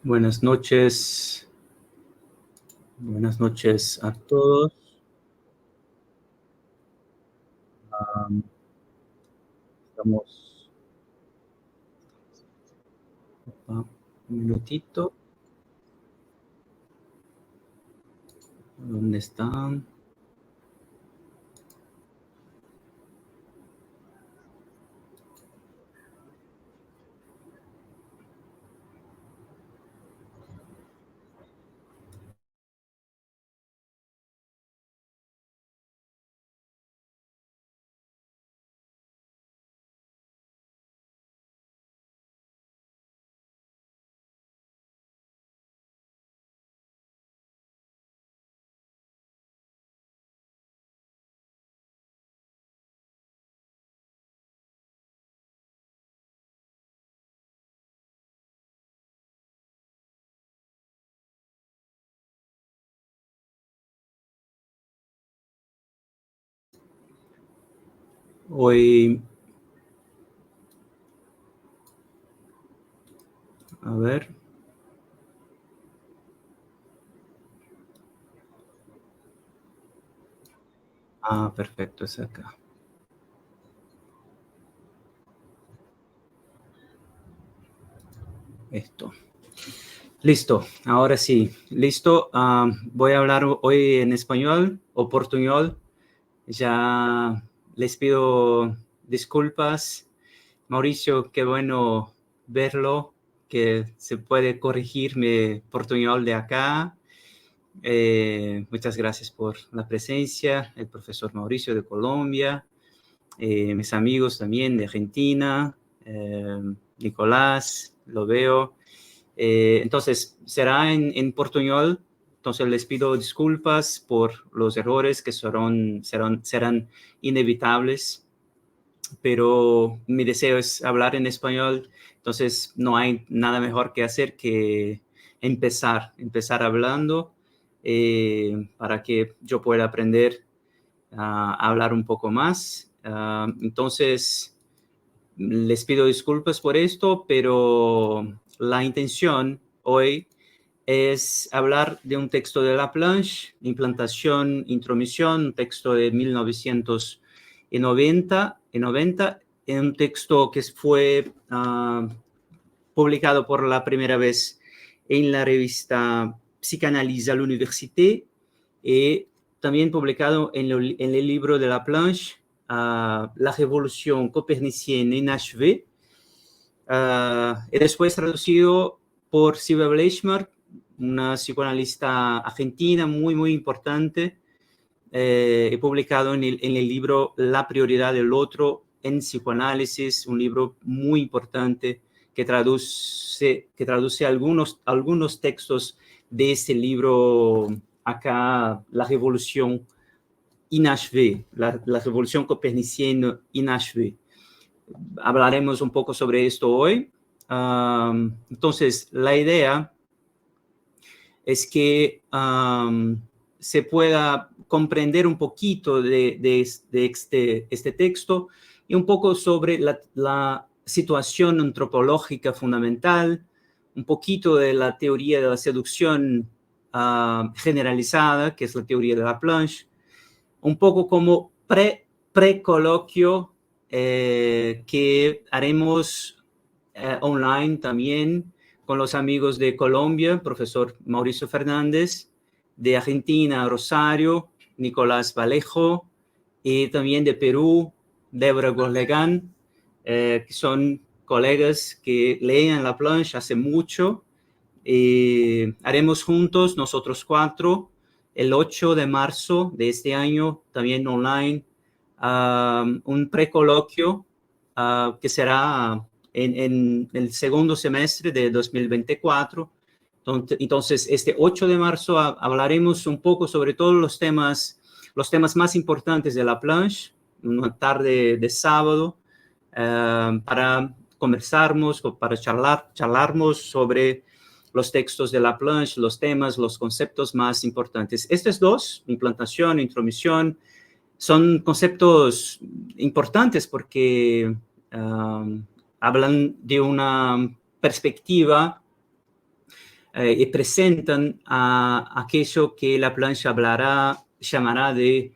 Buenas noches. Buenas noches a todos. Estamos un minutito. ¿Dónde están? Hoy, a ver. Perfecto, es acá. Esto. Listo, ahora sí. Listo. Voy a hablar hoy en español o portuñol. Ya les pido disculpas. Mauricio, qué bueno verlo, que se puede corregir mi portuñol de acá. Muchas gracias por la presencia, el profesor Mauricio de Colombia, mis amigos también de Argentina, Nicolás, lo veo. Entonces, será en portuñol. Entonces, les pido disculpas por los errores que serán inevitables, pero mi deseo es hablar en español. Entonces, no hay nada mejor que hacer que empezar hablando para que yo pueda aprender a hablar un poco más. Entonces, les pido disculpas por esto, pero la intención hoy es hablar de un texto de Laplanche, Implantación, Intromisión, un texto de 1990, un texto que fue publicado por la primera vez en la revista Psychanalyse à l'Université y también publicado en el libro de Laplanche, La Revolución Copernicienne inachevée, y después traducido por Sylvia Bleichmark, una psicoanalista argentina muy, muy importante, he publicado en el libro La prioridad del otro en psicoanálisis, un libro muy importante que traduce algunos textos de este libro acá, La Revolución inachevée, la Revolución Copernicienne inachevée. Hablaremos un poco sobre esto hoy. Entonces, la idea es que se pueda comprender un poquito de este texto y un poco sobre la situación antropológica fundamental, un poquito de la teoría de la seducción generalizada, que es la teoría de Laplanche, un poco como pre-coloquio que haremos online también con los amigos de Colombia, profesor Mauricio Fernández, de Argentina, Rosario, Nicolás Vallejo, y también de Perú, Débora Gorlegán, que son colegas que leen Laplanche hace mucho. Haremos juntos, nosotros cuatro, el 8 de marzo de este año, también online, un precoloquio que será en el segundo semestre de 2024. Entonces, este 8 de marzo hablaremos un poco sobre todos los temas más importantes de Laplanche, una tarde de sábado, para conversarmos, para charlarmos sobre los textos de Laplanche, los temas, los conceptos más importantes. Estos dos, implantación, intromisión, son conceptos importantes porque hablan de una perspectiva y presentan aquello que la plancha llamará de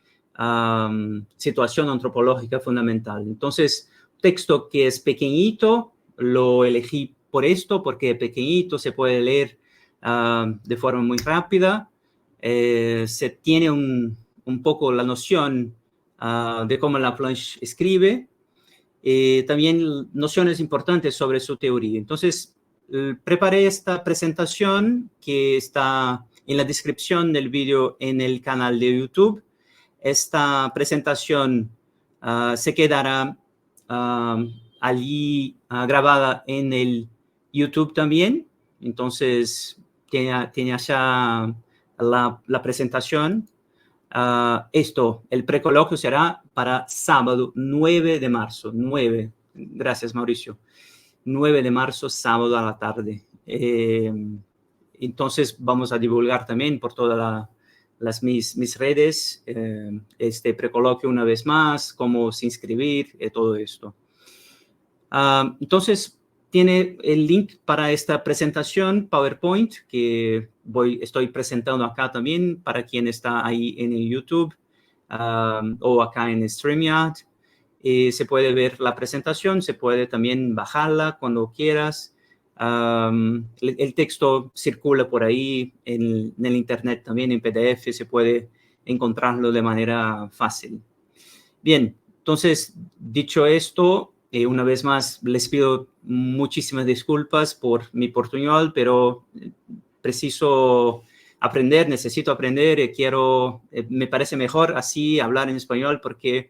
situación antropológica fundamental. Entonces, texto que es pequeñito, lo elegí por esto, porque pequeñito se puede leer de forma muy rápida, se tiene un poco la noción de cómo Laplanche escribe, también nociones importantes sobre su teoría. Entonces, preparé esta presentación que está en la descripción del vídeo en el canal de YouTube. Esta presentación se quedará allí grabada en el YouTube también. Entonces, tiene allá la presentación. El precoloquio será para sábado 9 de marzo. 9. Gracias, Mauricio. 9 de marzo, sábado a la tarde. Entonces, vamos a divulgar también por todas mis redes este precoloquio una vez más, cómo se inscribir, todo esto. Entonces, tiene el link para esta presentación PowerPoint que estoy presentando acá también para quien está ahí en el YouTube o acá en StreamYard. Se puede ver la presentación, se puede también bajarla cuando quieras. El texto circula por ahí en el internet también en PDF, se puede encontrarlo de manera fácil. Bien, entonces, dicho esto, una vez más les pido muchísimas disculpas por mi portuñol, pero necesito aprender, me parece mejor así hablar en español porque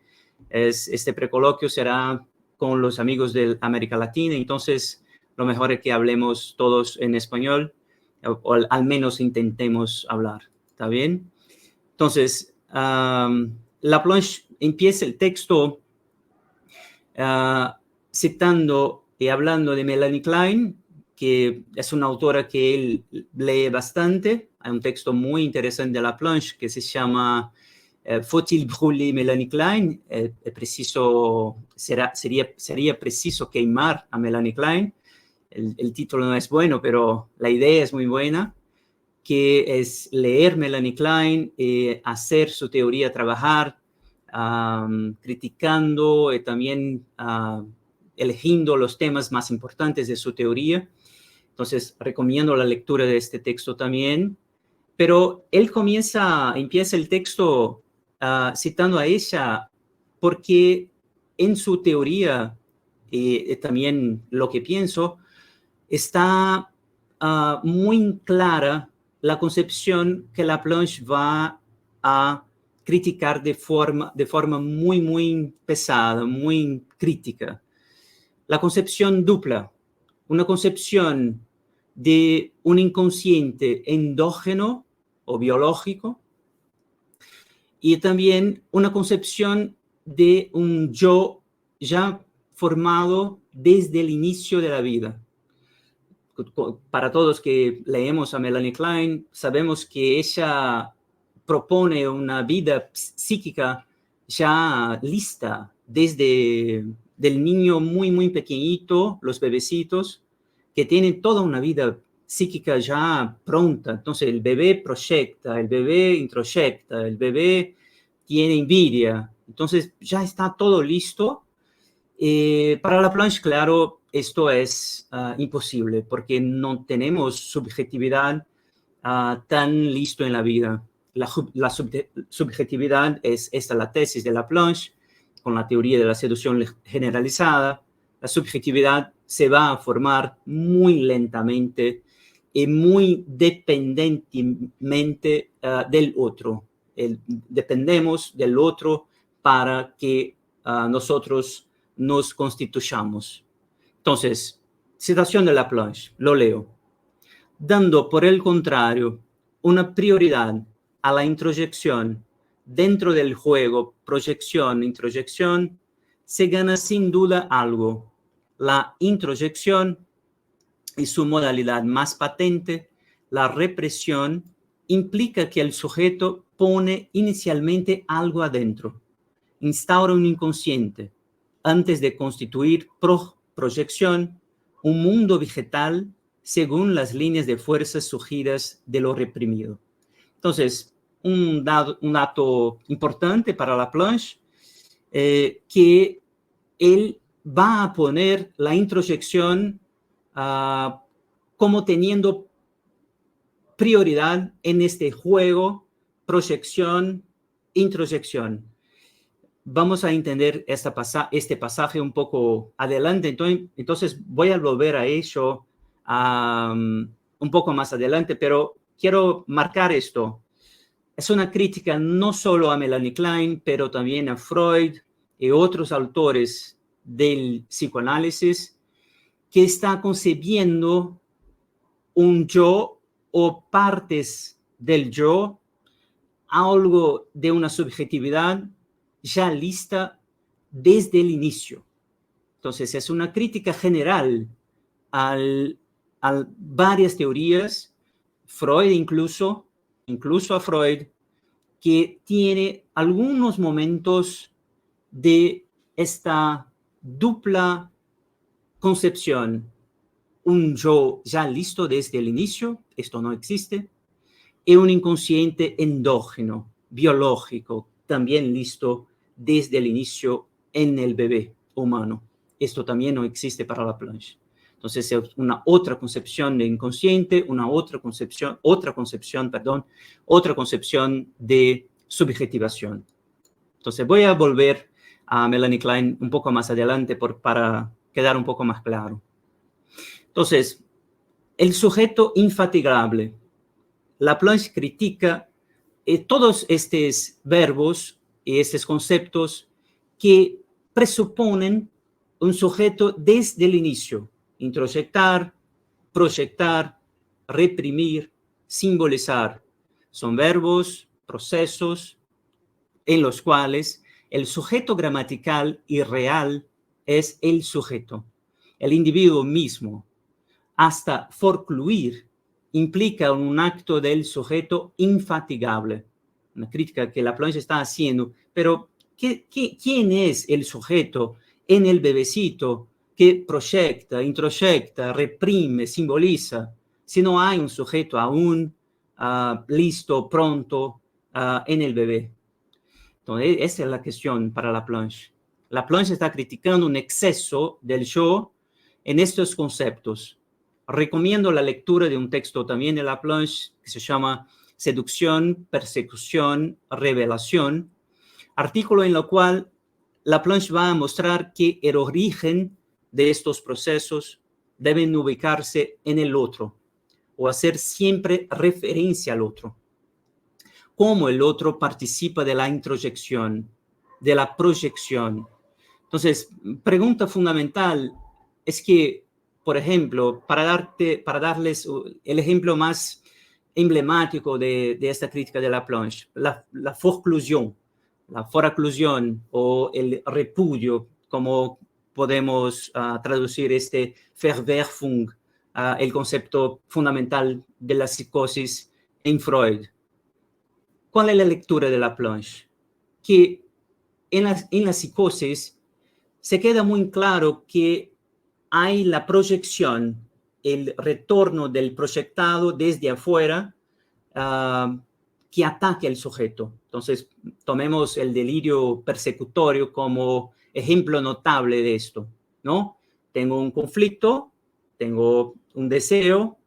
este precoloquio será con los amigos de América Latina, entonces lo mejor es que hablemos todos en español, o al menos intentemos hablar, ¿está bien? Entonces, Laplanche empieza el texto citando y hablando de Melanie Klein, que es una autora que él lee bastante. Hay un texto muy interesante de Laplanche que se llama Faut-il brûler Melanie Klein? Sería preciso quemar a Melanie Klein. El título no es bueno, pero la idea es muy buena, que es leer Melanie Klein, hacer su teoría trabajar, criticando y también eligiendo los temas más importantes de su teoría. Entonces, recomiendo la lectura de este texto también. Pero él empieza el texto citando a ella porque en su teoría, también lo que pienso, está muy clara la concepción que Laplanche va a criticar de forma muy, muy pesada, muy crítica. La concepción dupla, una concepción de un inconsciente endógeno o biológico y también una concepción de un yo ya formado desde el inicio de la vida. Para todos que leemos a Melanie Klein, sabemos que ella propone una vida psíquica ya lista desde del niño muy, muy pequeñito, los bebecitos, que tienen toda una vida psíquica ya pronta. Entonces el bebé proyecta, el bebé introyecta, el bebé tiene envidia. Entonces ya está todo listo. Para Laplanche, claro, esto es imposible porque no tenemos subjetividad tan listo en la vida. La subjetividad es la tesis de Laplanche con la teoría de la seducción generalizada. La subjetividad se va a formar muy lentamente y muy dependentemente del otro. Dependemos del otro para que nosotros nos constituyamos. Entonces, citación de Laplanche, lo leo. Dando, por el contrario, una prioridad a la introyección dentro del juego proyección-introyección, se gana sin duda algo. La introyección y su modalidad más patente, la represión, implica que el sujeto pone inicialmente algo adentro, instaura un inconsciente, antes de constituir proyección, un mundo vegetal según las líneas de fuerzas surgidas de lo reprimido. Entonces, un dato importante para Laplanche, que él va a poner la introyección como teniendo prioridad en este juego, proyección, introyección. Vamos a entender este pasaje un poco adelante, entonces voy a volver a ello un poco más adelante, pero quiero marcar esto. Es una crítica no solo a Melanie Klein, pero también a Freud y otros autores del psicoanálisis, que está concebiendo un yo o partes del yo, algo de una subjetividad ya lista desde el inicio. Entonces, es una crítica general a varias teorías, Freud incluso a Freud, que tiene algunos momentos de esta dupla concepción, un yo ya listo desde el inicio, esto no existe, y un inconsciente endógeno, biológico, también listo desde el inicio en el bebé humano. Esto también no existe para Laplanche. Entonces, es una otra concepción de inconsciente, otra concepción de subjetivación. Entonces, voy a volver a Melanie Klein un poco más adelante para quedar un poco más claro. Entonces, el sujeto infatigable. Laplanche critica todos estos verbos y estos conceptos que presuponen un sujeto desde el inicio: introyectar, proyectar, reprimir, simbolizar. Son verbos, procesos en los cuales el sujeto gramatical y real es el sujeto, el individuo mismo. Hasta forcluir implica un acto del sujeto infatigable. Una crítica que Laplanche está haciendo, pero ¿quién es el sujeto en el bebecito que proyecta, introyecta, reprime, simboliza, si no hay un sujeto aún listo, pronto en el bebé? Entonces, esa es la cuestión para Laplanche. Laplanche está criticando un exceso del yo en estos conceptos. Recomiendo la lectura de un texto también de Laplanche que se llama Seducción, Persecución, Revelación, artículo en el cual Laplanche va a mostrar que el origen de estos procesos deben ubicarse en el otro o hacer siempre referencia al otro. Cómo el otro participa de la introyección, de la proyección. Entonces, pregunta fundamental es que, por ejemplo, para darles el ejemplo más emblemático de esta crítica de Laplanche, la forclusión o el repudio, como podemos traducir este Verwerfung, el concepto fundamental de la psicosis en Freud. ¿Cuál es la lectura de Laplanche? Que en la psicosis se queda muy claro que hay la proyección, el retorno del proyectado desde afuera que ataque al sujeto. Entonces, tomemos el delirio persecutorio como ejemplo notable de esto, ¿no? Tengo un conflicto, tengo un deseo,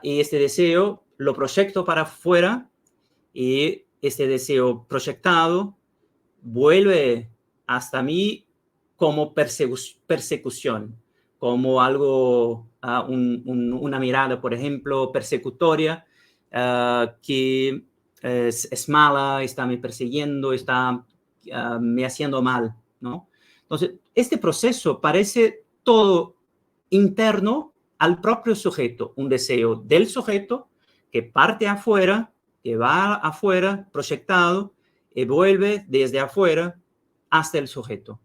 y este deseo lo proyecto para afuera, y este deseo proyectado vuelve hasta mí como persecución, como algo, una mirada, por ejemplo, persecutoria, que es mala, está me persiguiendo, está me haciendo mal, ¿no? Entonces, este proceso parece todo interno al propio sujeto, un deseo del sujeto que parte afuera, que va afuera, proyectado, y vuelve desde afuera hasta el sujeto.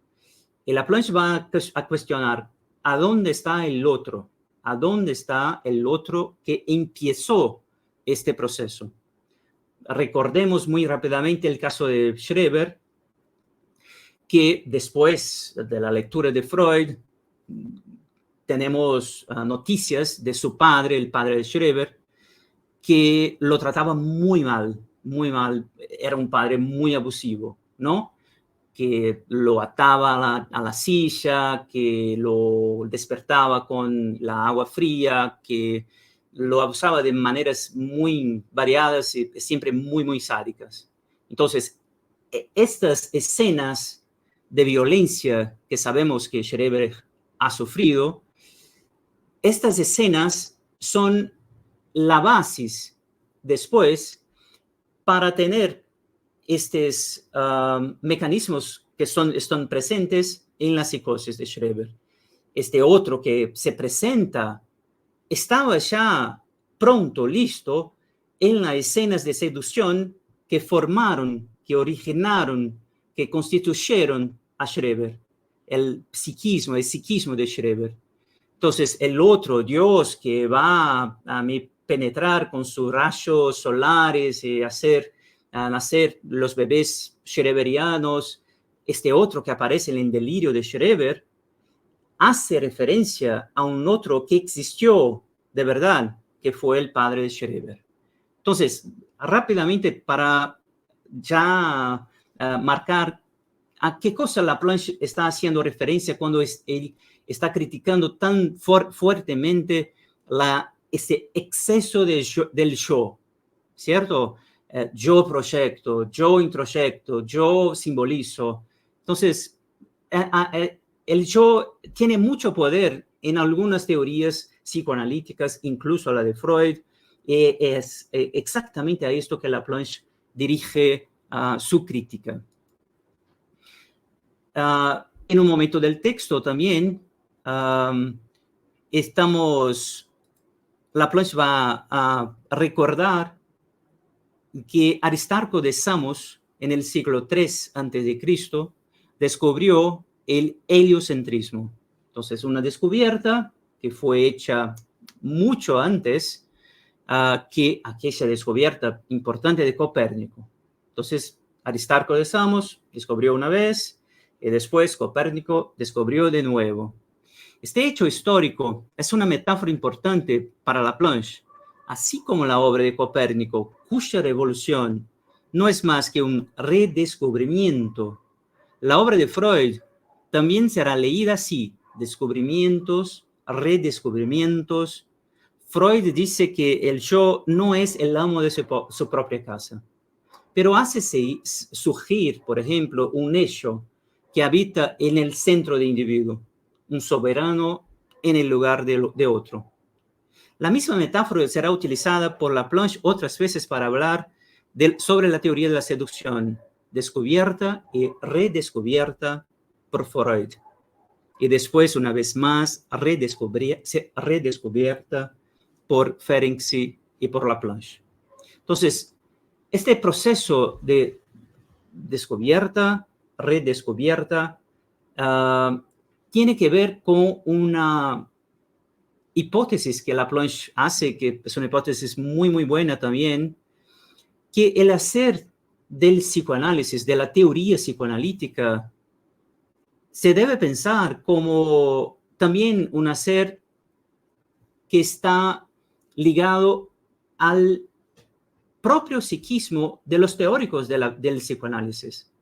Y Laplanche va a cuestionar a dónde está el otro, a dónde está el otro que empezó este proceso. Recordemos muy rápidamente el caso de Schreber, que después de la lectura de Freud tenemos noticias de su padre, el padre de Schreber, que lo trataba muy mal, muy mal. Era un padre muy abusivo, ¿no? Que lo ataba a la silla, que lo despertaba con la agua fría, que lo abusaba de maneras muy variadas y siempre muy, muy sádicas. Entonces, estas escenas de violencia que sabemos que Schreber ha sufrido, estas escenas son la base después para tener estos mecanismos que están presentes en la psicosis de Schreber. Este otro que se presenta estaba ya pronto, listo, en las escenas de seducción que formaron, que originaron, que constituyeron a Schreber, el psiquismo de Schreber. Entonces, el otro Dios que va a penetrar con sus rayos solares y hacer nacer los bebés schreberianos, este otro que aparece en el delirio de Schreber, hace referencia a un otro que existió de verdad, que fue el padre de Schreber. Entonces, rápidamente para ya marcar a qué cosa Laplanche está haciendo referencia cuando él está criticando tan fuertemente ese exceso del yo, ¿cierto? Yo proyecto, yo introyecto, yo simbolizo. Entonces, el yo tiene mucho poder en algunas teorías psicoanalíticas, incluso la de Freud, es exactamente a esto que Laplanche dirige su crítica. En un momento del texto también Laplanche va a recordar que Aristarco de Samos, en el siglo III a.C., descubrió el heliocentrismo. Entonces, una descubierta que fue hecha mucho antes que aquella descubierta importante de Copérnico. Entonces, Aristarco de Samos descubrió una vez y después Copérnico descubrió de nuevo. Este hecho histórico es una metáfora importante para Laplanche, así como la obra de Copérnico, cuya revolución no es más que un redescubrimiento. La obra de Freud también será leída así: descubrimientos, redescubrimientos. Freud dice que el yo no es el amo de su propia casa, pero hace surgir, por ejemplo, un hecho que habita en el centro del individuo, un soberano en el lugar de otro. La misma metáfora será utilizada por Laplanche otras veces para hablar sobre la teoría de la seducción, descubierta y redescubierta por Freud, y después, una vez más, redescubierta por Ferenczi y por Laplanche. Entonces, este proceso de descubierta, redescubierta, tiene que ver con una hipótesis que Laplanche hace, que es una hipótesis muy, muy buena también, que el hacer del psicoanálisis, de la teoría psicoanalítica, se debe pensar como también un hacer que está ligado al propio psiquismo de los teóricos del psicoanálisis.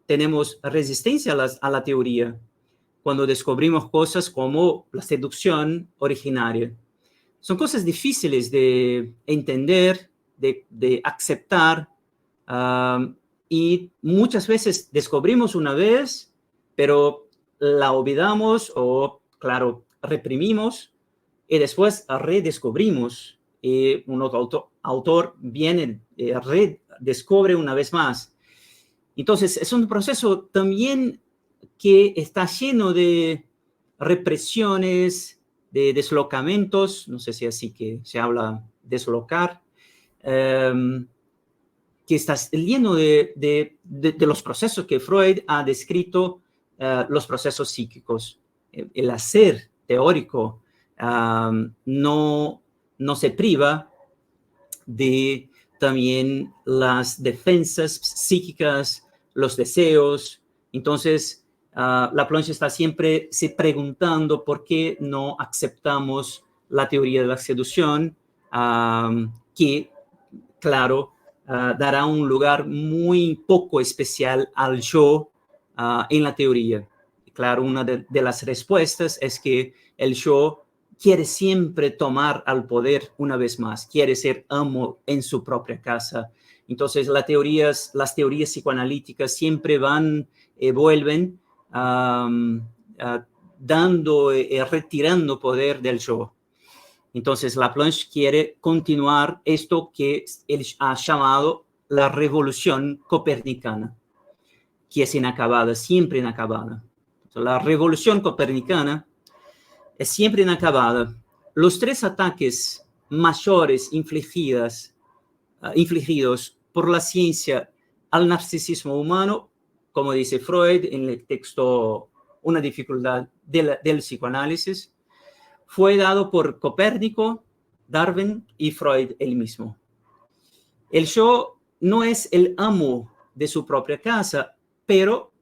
Tenemos resistencia a la teoría cuando descubrimos cosas como la seducción originaria. Son cosas difíciles de entender, de aceptar, y muchas veces descubrimos una vez, pero la olvidamos o, claro, reprimimos y después redescubrimos. Y un otro autor viene, redescubre una vez más. Entonces, es un proceso también que está lleno de represiones, de deslocamientos, no sé si así que se habla deslocar, que está lleno de los procesos que Freud ha descrito, los procesos psíquicos. El hacer teórico no se priva de también las defensas psíquicas, los deseos. Entonces, Laplanche está siempre se preguntando por qué no aceptamos la teoría de la seducción, que, claro, dará un lugar muy poco especial al yo en la teoría. Claro, una de las respuestas es que el yo quiere siempre tomar al poder una vez más, quiere ser amo en su propia casa. Entonces, las teorías psicoanalíticas siempre vuelven dando, retirando poder del yo. Entonces, Laplanche quiere continuar esto que él ha llamado la revolución copernicana, que es inacabada, siempre inacabada. Entonces, la revolución copernicana es siempre inacabada. Los 3 ataques mayores infligidos por la ciencia al narcisismo humano, como dice Freud en el texto Una dificultad del psicoanálisis, fue dado por Copérnico, Darwin y Freud él mismo. El yo no es el amo de su propia casa, pero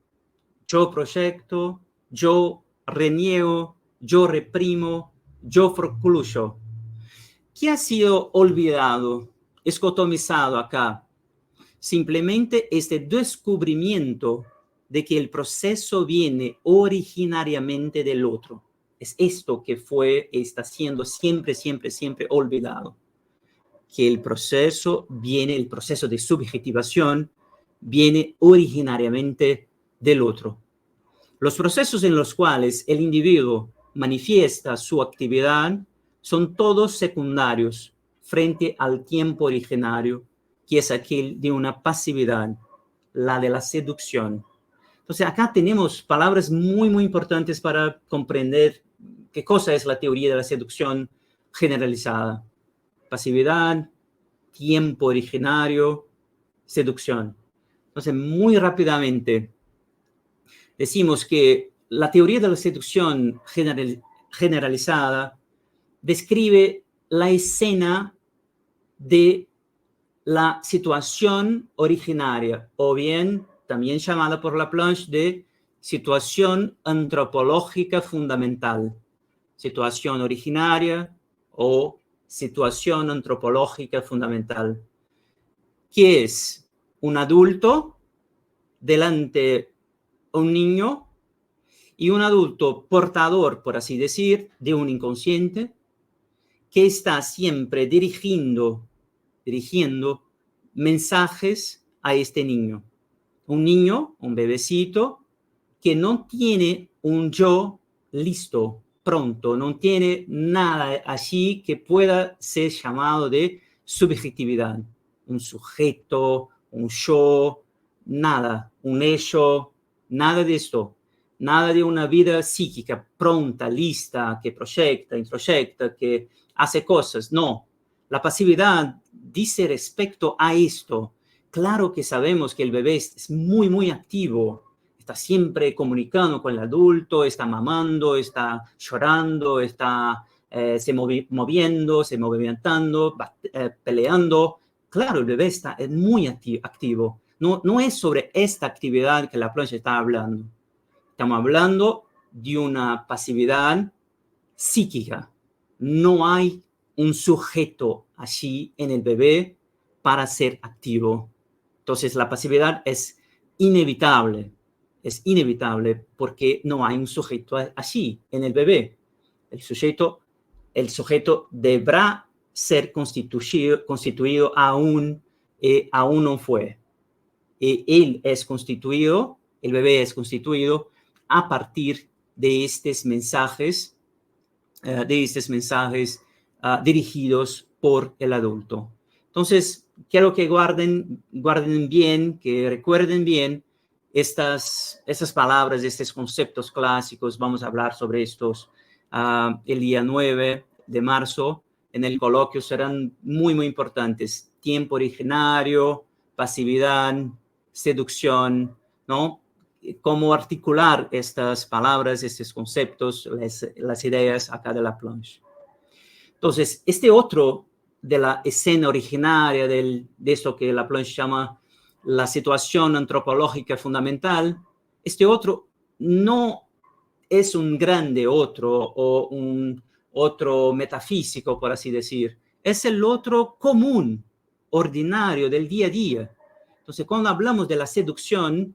yo proyecto, yo reniego, yo reprimo, yo procluyo. ¿Qué ha sido olvidado, escotomizado acá? Simplemente este descubrimiento de que el proceso viene originariamente del otro. Es esto que está siendo siempre olvidado. Que el proceso de subjetivación viene originariamente del otro. Los procesos en los cuales el individuo manifiesta su actividad son todos secundarios frente al tiempo originario, que es aquel de una pasividad, la de la seducción. Entonces, acá tenemos palabras muy importantes para comprender qué cosa es la teoría de la seducción generalizada. Pasividad, tiempo originario, seducción. Entonces, muy rápidamente, decimos que la teoría de la seducción generalizada describe la escena de la situación originaria, o bien también llamada por Laplanche de situación antropológica fundamental, situación originaria o situación antropológica fundamental, que es un adulto delante de un niño y un adulto portador, por así decir, de un inconsciente que está siempre dirigiendo mensajes a este niño. Un niño, un bebecito, que no tiene un yo listo, pronto, no tiene nada allí que pueda ser llamado de subjetividad. Un sujeto, un yo, nada, un ello, nada de esto. Nada de una vida psíquica pronta, lista, que proyecta, introyecta, que hace cosas. No, la pasividad dice respecto a esto. Claro que sabemos que el bebé es muy activo, está siempre comunicando con el adulto, está mamando, está llorando, está se moviendo, se movimentando, peleando. Claro, el bebé es muy activo. No es sobre esta actividad que Laplanche está hablando. Estamos hablando de una pasividad psíquica. No hay un sujeto allí en el bebé para ser activo. Entonces, la pasividad es inevitable porque no hay un sujeto allí en el bebé. El sujeto deberá ser constituido aún no fue. Él es constituido, el bebé es constituido a partir de estos mensajes, dirigidos por el adulto. Entonces, quiero que guarden bien, que recuerden bien estas palabras, estos conceptos clásicos. Vamos a hablar sobre estos el día 9 de marzo. En el coloquio serán muy importantes. Tiempo originario, pasividad, seducción, ¿no? Cómo articular estas palabras, estos conceptos, las ideas acá de Laplanche. Entonces, este otro de la escena originaria de esto que Laplanche llama la situación antropológica fundamental, este otro no es un grande otro o un otro metafísico, por así decir. Es el otro común, ordinario, del día a día. Entonces, cuando hablamos de la seducción,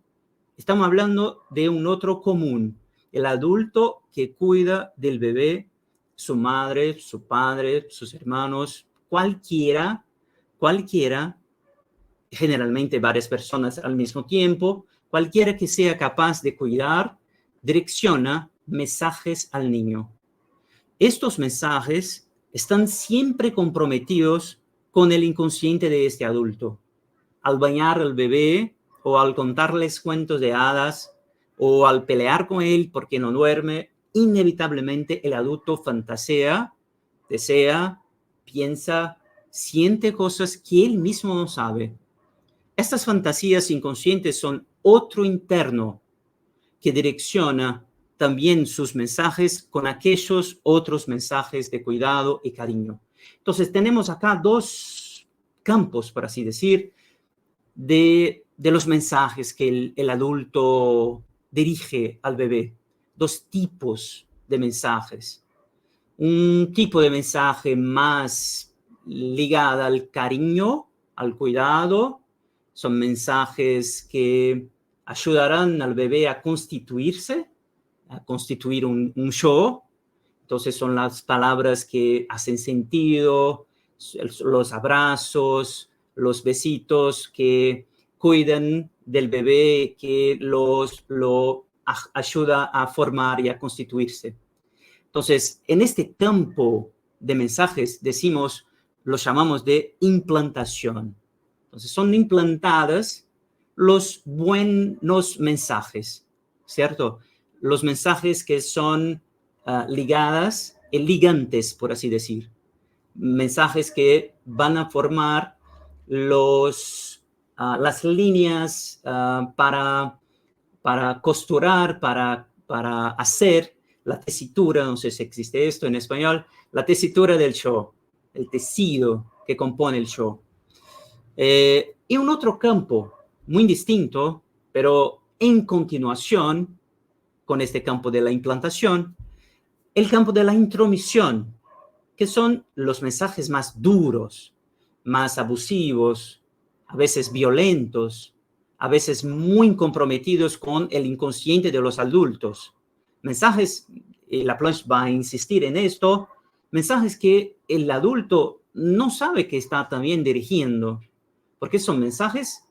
estamos hablando de un otro común, el adulto que cuida del bebé, su madre, su padre, sus hermanos, cualquiera, generalmente varias personas al mismo tiempo, cualquiera que sea capaz de cuidar, direcciona mensajes al niño. Estos mensajes están siempre comprometidos con el inconsciente de este adulto. Al bañar al bebé o al contarles cuentos de hadas o al pelear con él porque no duerme, inevitablemente el adulto fantasea, desea, piensa, siente cosas que él mismo no sabe. Estas fantasías inconscientes son otro interno que direcciona también sus mensajes con aquellos otros mensajes de cuidado y cariño. Entonces tenemos acá dos campos, por así decir, de los mensajes que el adulto dirige al bebé. Dos tipos de mensajes. Un tipo de mensaje más ligado al cariño, al cuidado. Son mensajes que ayudarán al bebé a constituirse, a constituir un yo. Entonces son las palabras que hacen sentido, los abrazos, los besitos que cuidan del bebé, que lo ayuda a formar y a constituirse. Entonces, en este campo de mensajes lo llamamos de implantación. Entonces, son implantadas los buenos mensajes, ¿cierto? Los mensajes que son ligantes, por así decir. Mensajes que van a formar las líneas para costurar, para hacer la tesitura, no sé si existe esto en español, la tesitura del show, el tejido que compone el show. Y un otro campo muy distinto, pero en continuación con este campo de la implantación, el campo de la intromisión, que son los mensajes más duros, más abusivos, a veces violentos, a veces muy comprometidos con el inconsciente de los adultos. Mensajes, Laplanche va a insistir en esto, mensajes que el adulto no sabe que está también dirigiendo, porque son mensajes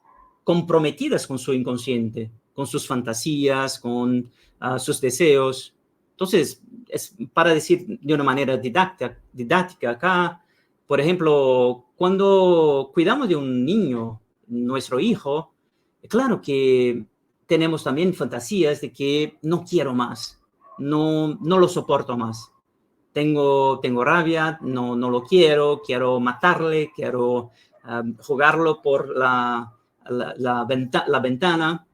comprometidos con su inconsciente, con sus fantasías, con sus deseos. Entonces, es para decir de una manera didáctica acá, por ejemplo, cuando cuidamos de un niño, nuestro hijo, claro que tenemos también fantasías de que no quiero más, no lo soporto más. Tengo rabia, no lo quiero matarle, quiero jugarlo por la ventana.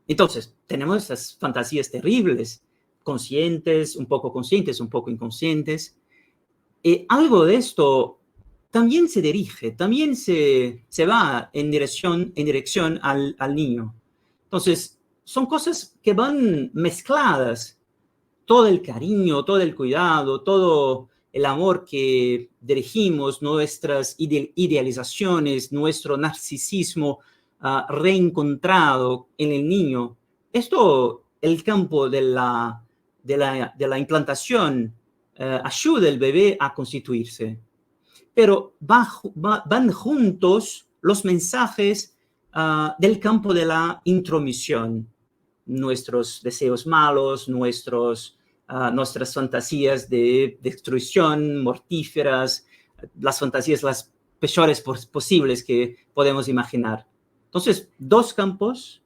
Entonces, tenemos esas fantasías terribles, conscientes, un poco inconscientes. Algo de esto también se dirige, también se va en dirección al niño. Entonces, son cosas que van mezcladas. Todo el cariño, todo el cuidado, todo el amor que dirigimos, nuestras idealizaciones, nuestro narcisismo reencontrado en el niño. Esto, el campo de la implantación, ayuda al bebé a constituirse. Pero van juntos los mensajes del campo de la intromisión. Nuestros deseos malos, nuestras fantasías de destrucción, mortíferas, las fantasías las peores posibles que podemos imaginar. Entonces, dos campos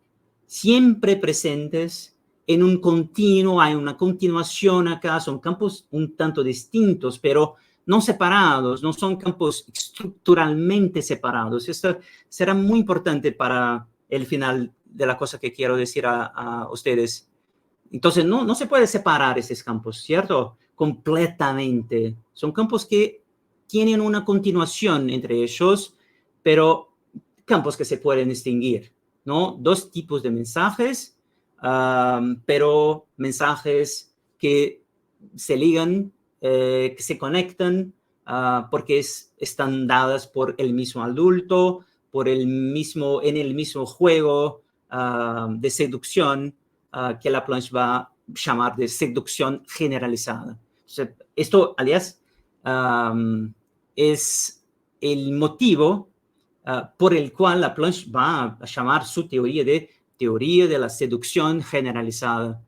siempre presentes en un continuo, hay una continuación acá, son campos un tanto distintos, pero no separados, no son campos estructuralmente separados. Esto será muy importante para el final de la cosa que quiero decir a ustedes. Entonces, no se puede separar esos campos, ¿cierto? Completamente. Son campos que tienen una continuación entre ellos, pero campos que se pueden distinguir. ¿no? Dos tipos de mensajes, pero mensajes que se ligan, que se conectan, porque están dadas por el mismo adulto, en el mismo juego de seducción que la Planche va a llamar de seducción generalizada. Entonces, esto, alias, es el motivo por el cual la Planche va a llamar su teoría de la seducción generalizada.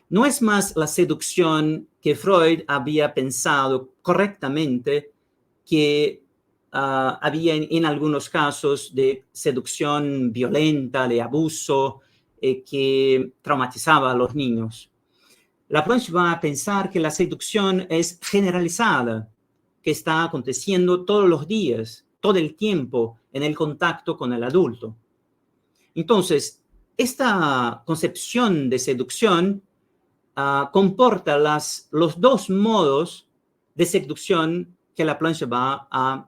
No es más la seducción que Freud había pensado correctamente, que había en algunos casos de seducción violenta, de abuso, que traumatizaba a los niños. La Planche va a pensar que la seducción es generalizada, que está aconteciendo todos los días, todo el tiempo, en el contacto con el adulto. Entonces, esta concepción de seducción comporta los dos modos de seducción que la Planche va a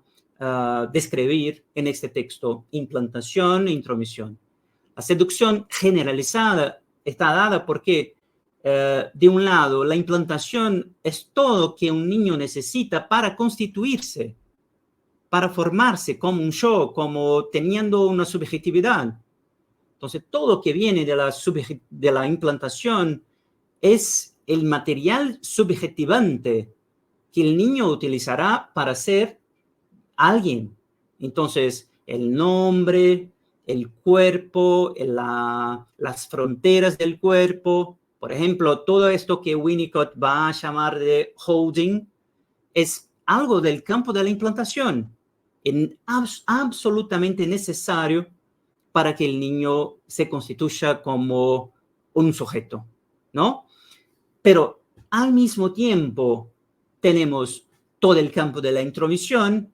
describir en este texto: implantación e intromisión. La seducción generalizada está dada porque, de un lado, la implantación es todo que un niño necesita para constituirse, para formarse como un yo, como teniendo una subjetividad. Entonces, todo que viene de la implantación es el material subjetivante que el niño utilizará para ser alguien. Entonces, el nombre, el cuerpo, las fronteras del cuerpo, por ejemplo, todo esto que Winnicott va a llamar de holding, es algo del campo de la implantación, absolutamente necesario para que el niño se constituya como un sujeto, ¿no? Pero al mismo tiempo tenemos todo el campo de la intromisión,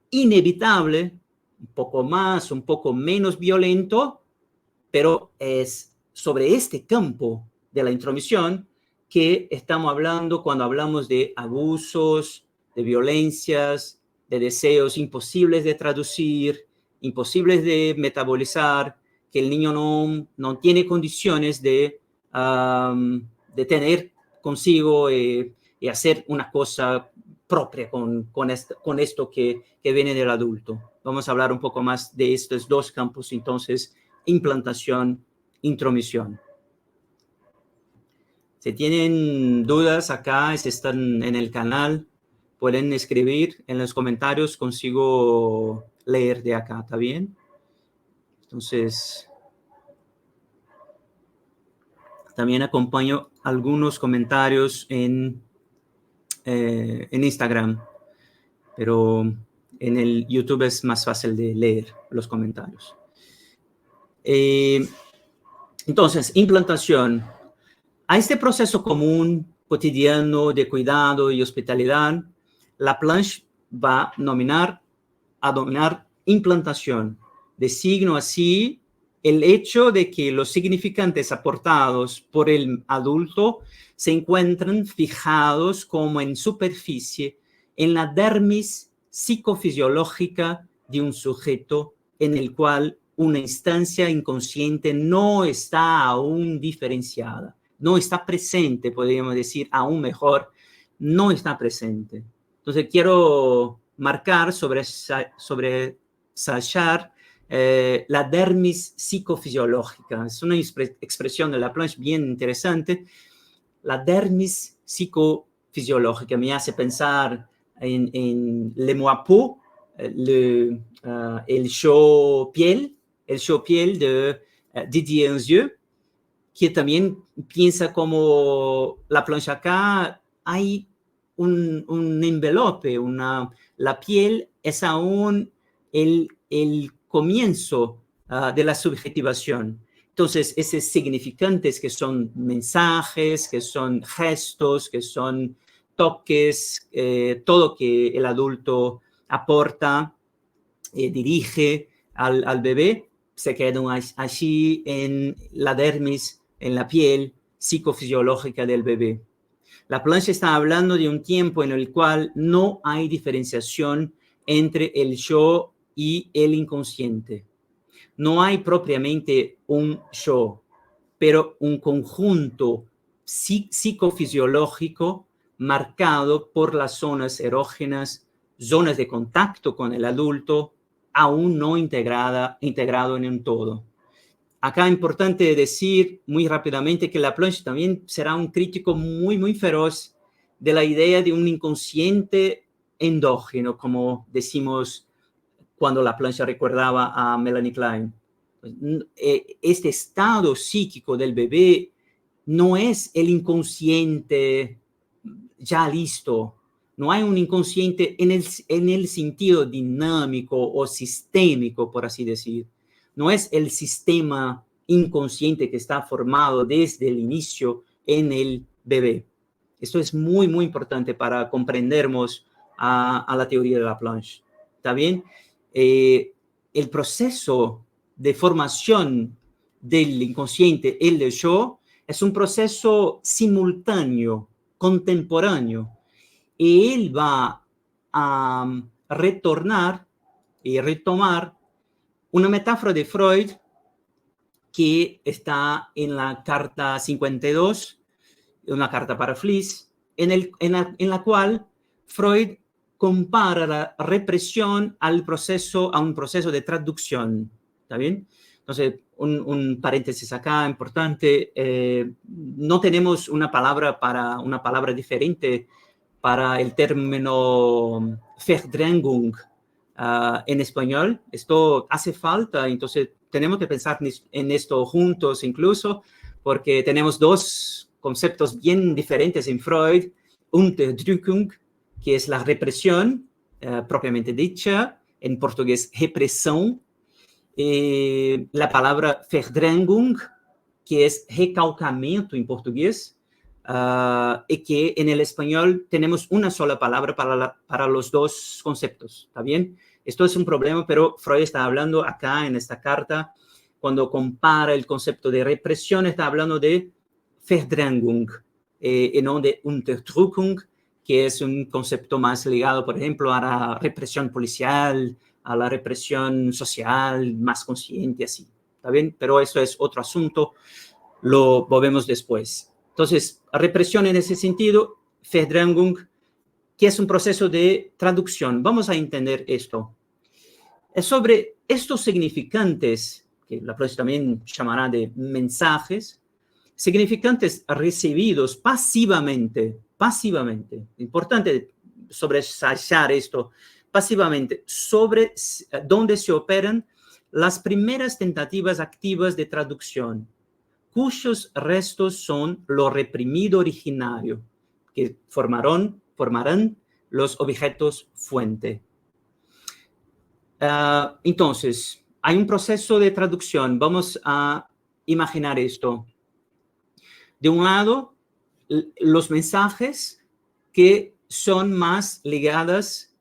inevitable, un poco más, un poco menos violento, pero es sobre este campo de la intromisión que estamos hablando cuando hablamos de abusos, de violencias, de deseos imposibles de traducir, imposibles de metabolizar, que el niño no tiene condiciones de tener consigo y hacer una cosa propia con esto que viene del adulto. Vamos a hablar un poco más de estos dos campos, entonces: implantación, intromisión. Si tienen dudas acá, si están en el canal, pueden escribir en los comentarios, consigo leer de acá, ¿está bien? Entonces, también acompaño algunos comentarios en Instagram, pero en el YouTube es más fácil de leer los comentarios. Entonces, implantación. A este proceso común, cotidiano de cuidado y hospitalidad, la Planche va a denominar implantación. Designo así el hecho de que los significantes aportados por el adulto se encuentran fijados como en superficie en la dermis psicofisiológica de un sujeto en el cual una instancia inconsciente no está aún diferenciada, no está presente, podríamos decir, aún mejor, no está presente. Entonces, quiero marcar, sobresaltar la dermis psicofisiológica. Es una expresión de la Planche bien interesante. La dermis psicofisiológica me hace pensar en Le Moipeau, el show piel de Didier Anzieux, que también piensa como la Planche acá. Hay un envelope, la piel es aún el comienzo de la subjetivación. Entonces, esos significantes que son mensajes, que son gestos, que son toques, todo que el adulto aporta, dirige al bebé, se quedan allí en la dermis, en la piel psicofisiológica del bebé. La Planche está hablando de un tiempo en el cual no hay diferenciación entre el yo y el inconsciente. no hay propiamente un yo, pero un conjunto psicofisiológico marcado por las zonas erógenas, zonas de contacto con el adulto, aún no integrado en un todo. Acá es importante decir muy rápidamente que Laplanche también será un crítico muy, muy feroz de la idea de un inconsciente endógeno, como decimos cuando Laplanche recordaba a Melanie Klein. Este estado psíquico del bebé no es el inconsciente ya listo. No hay un inconsciente en el sentido dinámico o sistémico, por así decir. No es el sistema inconsciente que está formado desde el inicio en el bebé. Esto es muy, muy importante para comprendernos a la teoría de Laplanche. ¿Está bien? El proceso de formación del inconsciente, el del yo, es un proceso simultáneo, contemporáneo, y él va a retornar y retomar una metáfora de Freud que está en la carta 52, una carta para Fliess, en la cual Freud compara la represión a un proceso de traducción. ¿Está bien? Entonces, un paréntesis acá importante. No tenemos una palabra diferente para el término Verdrängung en español. Esto hace falta, entonces tenemos que pensar en esto juntos incluso, porque tenemos dos conceptos bien diferentes en Freud. Unterdrückung, que es la represión propiamente dicha, en portugués represión. La palabra Verdrängung, que es recalcamiento en portugués, y que en el español tenemos una sola palabra para los dos conceptos, ¿está bien? Esto es un problema, pero Freud está hablando acá en esta carta, cuando compara el concepto de represión, está hablando de Verdrängung, y no de Unterdrückung, que es un concepto más ligado, por ejemplo, a la represión policial, a la represión social, más consciente, así, ¿está bien? Pero eso es otro asunto, lo vemos después. Entonces, represión en ese sentido, Verdrängung, que es un proceso de traducción. Vamos a entender esto. Es sobre estos significantes, que Laplanche también llamará de mensajes, significantes recibidos pasivamente, importante sobresaltar esto, pasivamente, sobre donde se operan las primeras tentativas activas de traducción, cuyos restos son lo reprimido originario, que formarán los objetos fuente. Entonces, hay un proceso de traducción. Vamos a imaginar esto. De un lado, los mensajes que son más ligados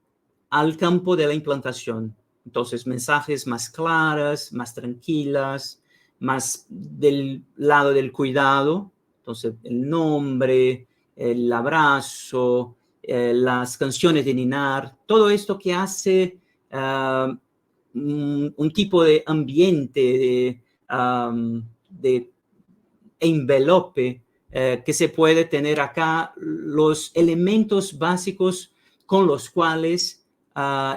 al campo de la implantación. Entonces, mensajes más claras, más tranquilas, más del lado del cuidado. Entonces, el nombre, el abrazo, las canciones de ninar, todo esto que hace un tipo de ambiente, de envelope que se puede tener acá, los elementos básicos con los cuales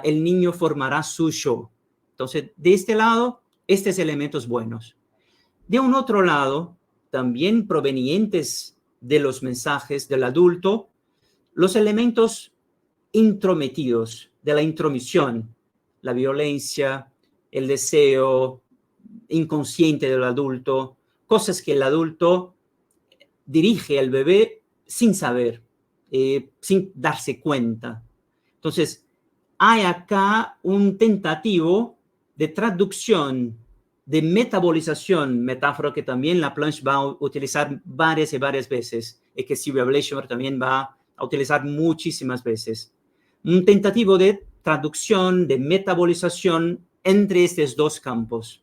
el niño formará su yo. Entonces, de este lado, estos elementos buenos. De un otro lado, también provenientes de los mensajes del adulto, los elementos intrometidos, de la intromisión, la violencia, el deseo inconsciente del adulto, cosas que el adulto dirige al bebé sin saber, sin darse cuenta. Entonces, hay acá un tentativo de traducción, de metabolización, metáfora que también Laplanche va a utilizar varias y varias veces, y que Sylvia Bleichmer también va a utilizar muchísimas veces. Un tentativo de traducción, de metabolización entre estos dos campos.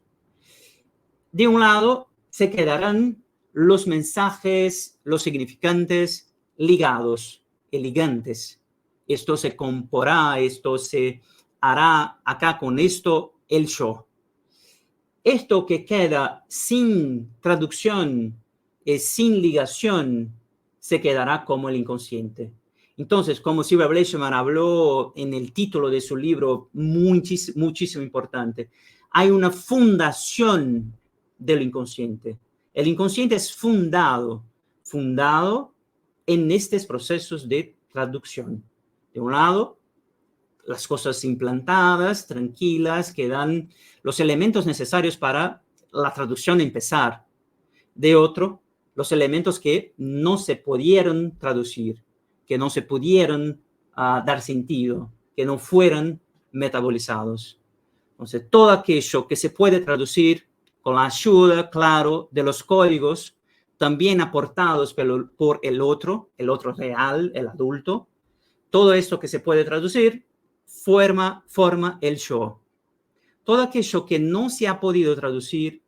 De un lado, se quedarán los mensajes, los significantes ligados, elegantes. Esto se comporá, esto se hará acá con esto el yo. esto que queda sin traducción, sin ligación, se quedará como el inconsciente. Entonces, como Sylvia Bleichmann habló en el título de su libro, muchísimo importante, hay una fundación del inconsciente. El inconsciente es fundado en estos procesos de traducción. De un lado, las cosas implantadas, tranquilas, que dan los elementos necesarios para la traducción empezar. De otro, los elementos que no se pudieron traducir, que no se pudieron dar sentido, que no fueran metabolizados. Entonces, todo aquello que se puede traducir con la ayuda, claro, de los códigos, también aportados por el otro real, el adulto, todo esto que se puede traducir forma el yo. Todo aquello que no se ha podido traducir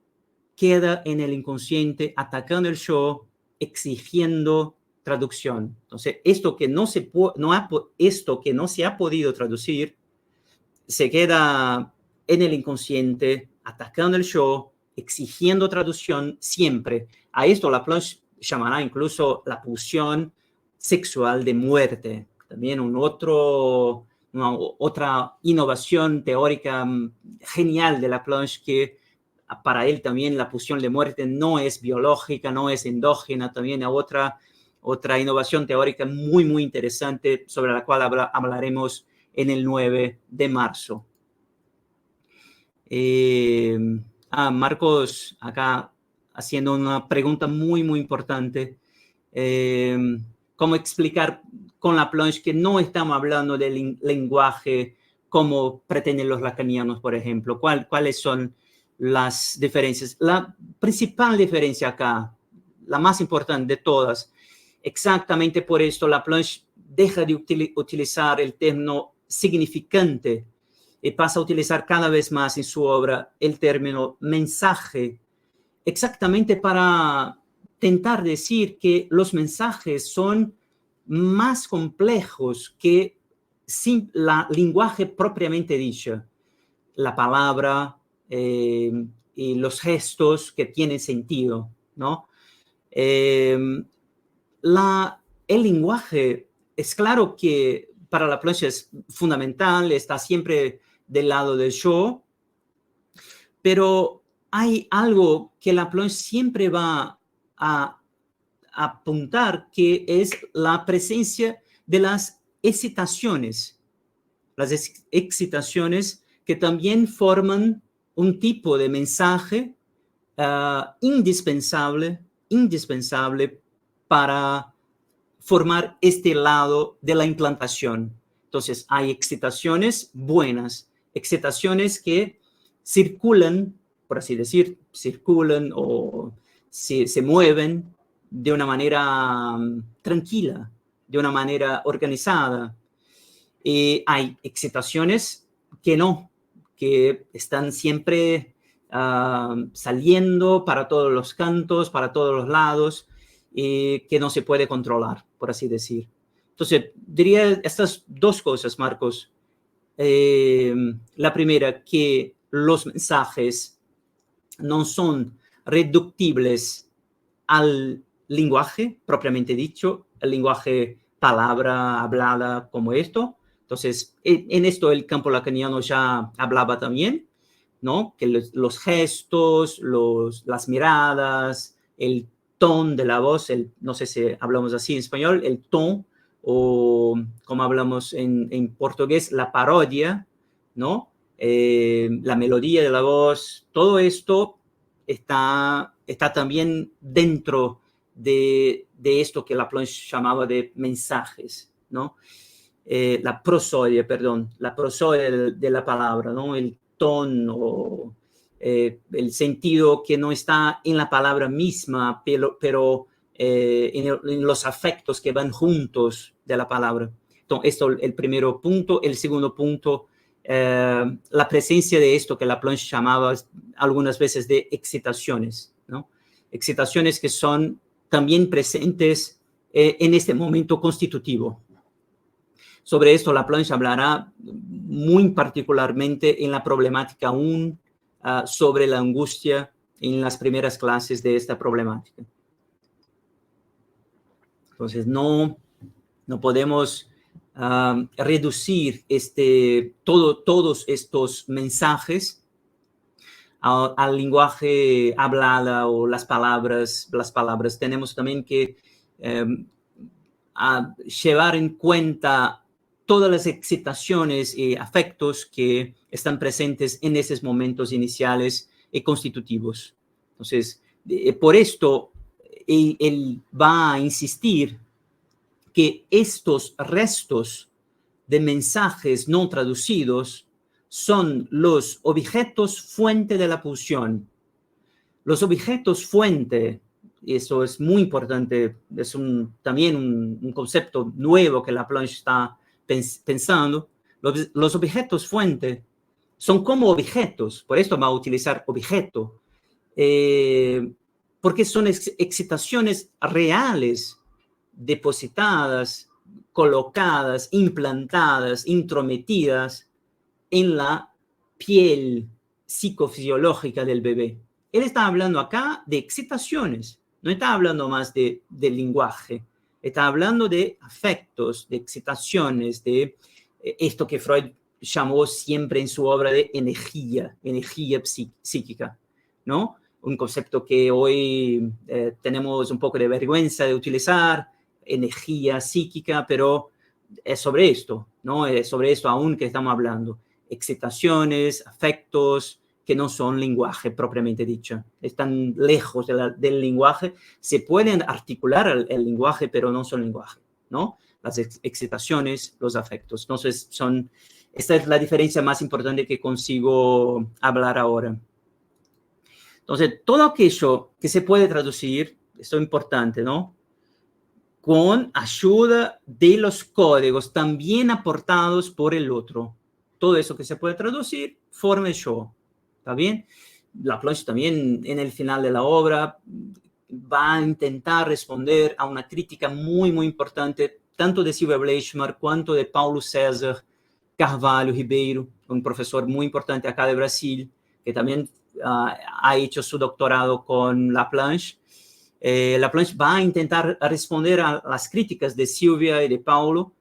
queda en el inconsciente, atacando el yo, exigiendo traducción. Entonces, esto que no se ha podido traducir, se queda en el inconsciente, atacando el yo, exigiendo traducción siempre. A esto Laplanche llamará incluso la pulsión sexual de muerte. También otra innovación teórica genial de Laplanche, que para él también la pulsión de muerte no es biológica, no es endógena, también otra innovación teórica muy interesante sobre la cual hablaremos en el 9 de marzo. Marcos, acá haciendo una pregunta muy importante. ¿Cómo explicar con Laplanche que no estamos hablando del lenguaje como pretenden los lacanianos, por ejemplo? ¿Cuáles son las diferencias? La principal diferencia acá, la más importante de todas, exactamente por esto Laplanche deja de utilizar el término significante y pasa a utilizar cada vez más en su obra el término mensaje, exactamente para intentar decir que los mensajes son más complejos que el lenguaje propiamente dicho, la palabra y los gestos que tienen sentido, ¿no? El lenguaje es claro que para Laplanche es fundamental, está siempre del lado del yo, pero hay algo que Laplanche siempre va a apuntar, que es la presencia de las excitaciones que también forman un tipo de mensaje indispensable para formar este lado de la implantación. Entonces, hay excitaciones buenas, excitaciones que circulan, por así decir, o se mueven de una manera tranquila, de una manera organizada. Hay excitaciones que no, que están siempre saliendo para todos los cantos, para todos los lados, que no se puede controlar, por así decir. Entonces, diría estas dos cosas, Marcos. La primera, que los mensajes no son reductibles al lenguaje propiamente dicho, el lenguaje palabra hablada como esto. Entonces, en esto el campo lacaniano ya hablaba también, ¿no? Que los gestos, las miradas, el tono de la voz, no sé si hablamos así en español, el tono, o como hablamos en portugués, la parodia, ¿no? La melodía de la voz, todo esto está también dentro de esto que Laplanche llamaba de mensajes, ¿no? La prosodia de la palabra, ¿no? El tono, el sentido que no está en la palabra misma, pero en los afectos que van juntos de la palabra. Entonces, esto es el primer punto. El segundo punto, la presencia de esto que Laplanche llamaba algunas veces de excitaciones, ¿no? Excitaciones que son también presentes en este momento constitutivo. Sobre esto Laplanche hablará muy particularmente en la problemática 1 sobre la angustia en las primeras clases de esta problemática. Entonces, no podemos reducir todos estos mensajes al lenguaje hablado o las palabras. Tenemos también que llevar en cuenta todas las excitaciones y afectos que están presentes en esos momentos iniciales y constitutivos. Entonces, por esto, él va a insistir que estos restos de mensajes no traducidos son los objetos fuente de la pulsión. Los objetos fuente, y eso es muy importante, es también un concepto nuevo que Laplanche está pensando. Los objetos fuente son como objetos, por esto va a utilizar objeto, porque son excitaciones reales, depositadas, colocadas, implantadas, intrometidas en la piel psicofisiológica del bebé. Él está hablando acá de excitaciones, no está hablando más del lenguaje, está hablando de afectos, de excitaciones, de esto que Freud llamó siempre en su obra de energía psíquica, ¿no? Un concepto que hoy tenemos un poco de vergüenza de utilizar, energía psíquica, pero es sobre esto, ¿no? Es sobre esto aún que estamos hablando. Excitaciones, afectos que no son lenguaje propiamente dicho. Están lejos del lenguaje. Se pueden articular el lenguaje, pero no son lenguaje, ¿no? Las excitaciones, los afectos. Entonces, esta es la diferencia más importante que consigo hablar ahora. Entonces, todo aquello que se puede traducir, esto es importante, ¿no? Con ayuda de los códigos también aportados por el otro. Todo eso que se puede traducir forma el yo. ¿Está bien? Laplanche también en el final de la obra va a intentar responder a una crítica muy, muy importante, tanto de Silvia Bleichmar cuanto de Paulo César Carvalho Ribeiro, un profesor muy importante acá de Brasil, que también ha hecho su doctorado con Laplanche. Laplanche va a intentar responder a las críticas de Silvia y de Paulo,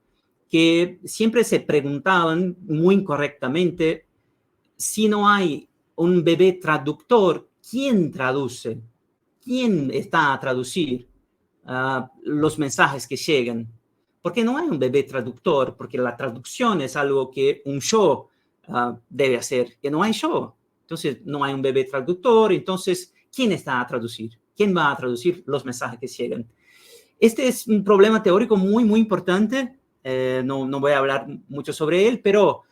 que siempre se preguntaban muy incorrectamente si no hay un bebé traductor, ¿quién traduce? ¿Quién está a traducir los mensajes que llegan? Porque no hay un bebé traductor, porque la traducción es algo que un yo debe hacer, que no hay yo. Entonces, no hay un bebé traductor, entonces, ¿quién está a traducir? ¿Quién va a traducir los mensajes que llegan? Este es un problema teórico muy, muy importante. No voy a hablar mucho sobre él, pero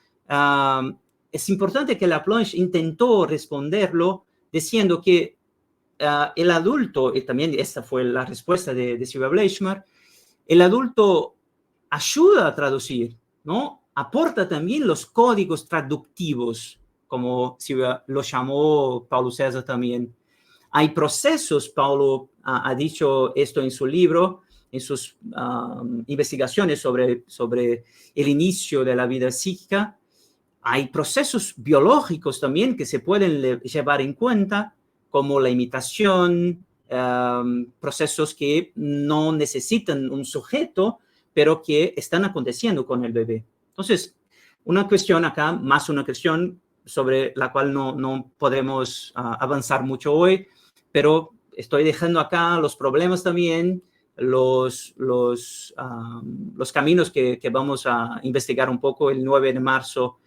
es importante que Laplanche intentó responderlo diciendo que el adulto, y también esta fue la respuesta de Silvia Bleichmar, el adulto ayuda a traducir, ¿no? Aporta también los códigos traductivos, como Silvia lo llamó Paulo César también. Hay procesos, Paulo ha dicho esto en su libro, en sus investigaciones sobre el inicio de la vida psíquica. Hay procesos biológicos también que se pueden llevar en cuenta, como la imitación, procesos que no necesitan un sujeto, pero que están aconteciendo con el bebé. Entonces, una cuestión acá, más una cuestión sobre la cual no podemos avanzar mucho hoy, pero estoy dejando acá los problemas también, los caminos que vamos a investigar un poco el 9 de marzo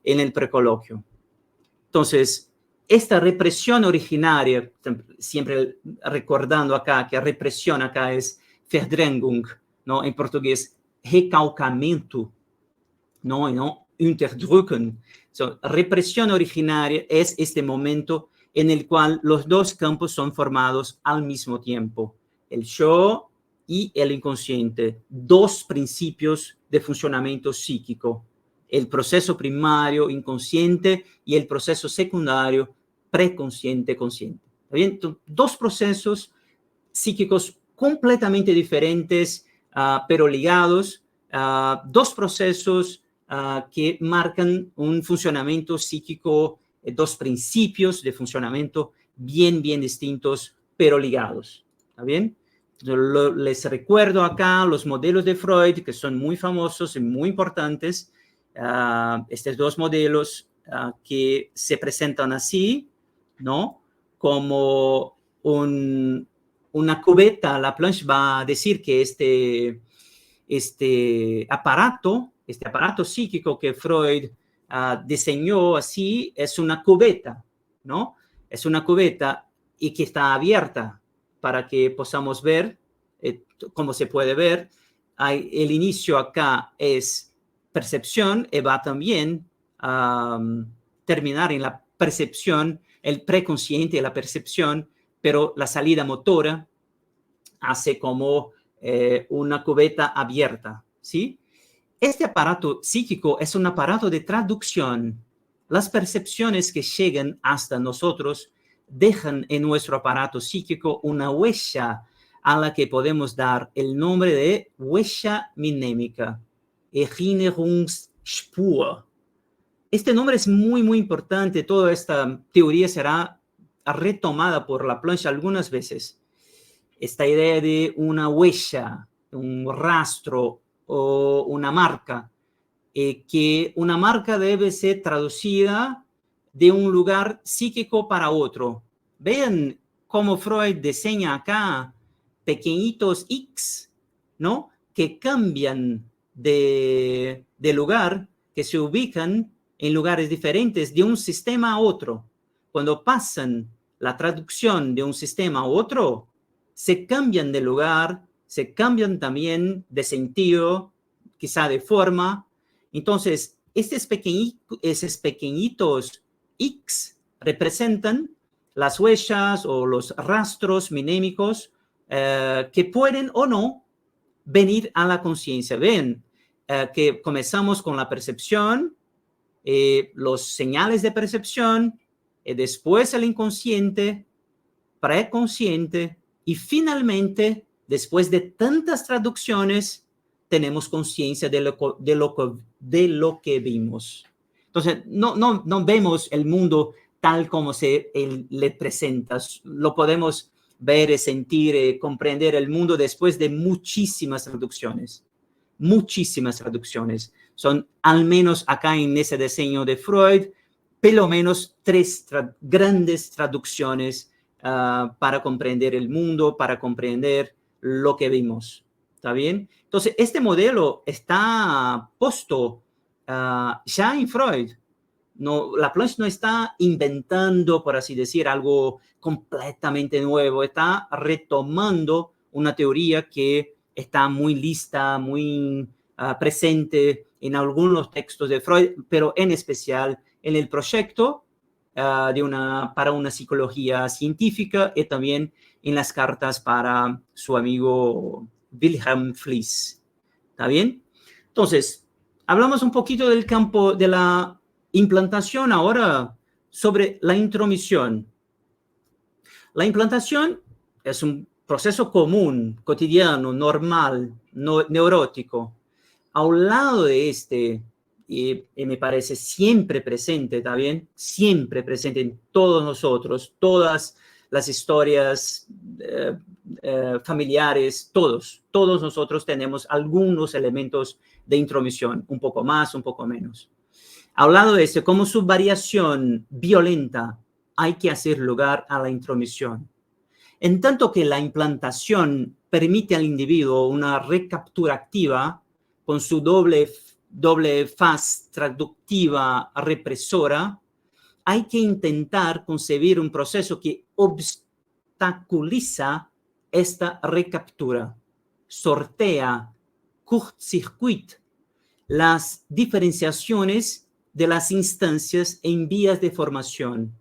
en el precoloquio. Entonces, esta represión originaria, siempre recordando acá que represión acá es Verdrängung, ¿no? En portugués, recalcamento, ¿no? Y no Unterdrücken. Represión originaria es este momento en el cual los dos campos son formados al mismo tiempo, el yo y el inconsciente, dos principios de funcionamiento psíquico, el proceso primario inconsciente y el proceso secundario preconsciente consciente. ¿Está bien? Dos procesos psíquicos completamente diferentes, pero ligados, dos procesos que marcan un funcionamiento psíquico dos principios de funcionamiento bien distintos, pero ligados. ¿Está bien? Les recuerdo acá los modelos de Freud, que son muy famosos y muy importantes. Estos dos modelos que se presentan así, ¿no? Como una cubeta. Laplanche va a decir que este aparato psíquico que Freud diseñó así es una cubeta, ¿no? Es una cubeta y que está abierta para que podamos ver, como se puede ver, el inicio acá es percepción y va también a terminar en la percepción, el preconsciente de la percepción, pero la salida motora hace como una cubeta abierta, ¿sí? Este aparato psíquico es un aparato de traducción. Las percepciones que llegan hasta nosotros dejan en nuestro aparato psíquico una huella a la que podemos dar el nombre de huella mnémica, Erinnerungsspur. Este nombre es muy importante. Toda esta teoría será retomada por Laplanche algunas veces. Esta idea de una huella, un rastro o una marca, que una marca debe ser traducida de un lugar psíquico para otro. Vean cómo Freud diseña acá pequeñitos X, ¿no? Que cambian de lugar, que se ubican en lugares diferentes de un sistema a otro. Cuando pasan la traducción de un sistema a otro, se cambian de lugar, se cambian también de sentido, quizá de forma. Entonces, esos pequeñitos X representan las huellas o los rastros mnémicos que pueden o no venir a la conciencia. Ven que comenzamos con la percepción, los señales de percepción, después el inconsciente, preconsciente, y finalmente, después de tantas traducciones, tenemos conciencia de lo que vimos. Entonces, no vemos el mundo tal como se le presenta. Lo podemos ver, sentir, comprender el mundo después de muchísimas traducciones. Muchísimas traducciones. Son, al menos acá en ese diseño de Freud, pelo menos 3 grandes traducciones para comprender el mundo, para comprender lo que vimos. ¿Está bien? Entonces, este modelo está puesto ya en Freud. No, Laplanche no está inventando, por así decir, algo completamente nuevo. Está retomando una teoría que está muy lista, muy presente en algunos textos de Freud, pero en especial en el proyecto para una psicología científica y también en las cartas para su amigo Wilhelm Fliess. ¿Está bien? Entonces, hablamos un poquito del campo de la implantación ahora sobre la intromisión. La implantación es un proceso común, cotidiano, normal, neurótico. A un lado de este, y me parece siempre presente, ¿está bien? Siempre presente en todos nosotros, todas las historias familiares, todos nosotros tenemos algunos elementos de intromisión, un poco más, un poco menos. Al lado de eso, como su variación violenta, hay que hacer lugar a la intromisión. En tanto que la implantación permite al individuo una recaptura activa con su doble faz traductiva represora, hay que intentar concebir un proceso que obstaculiza esta recaptura, sortea, court-circuit las diferenciaciones de las instancias en vías de formación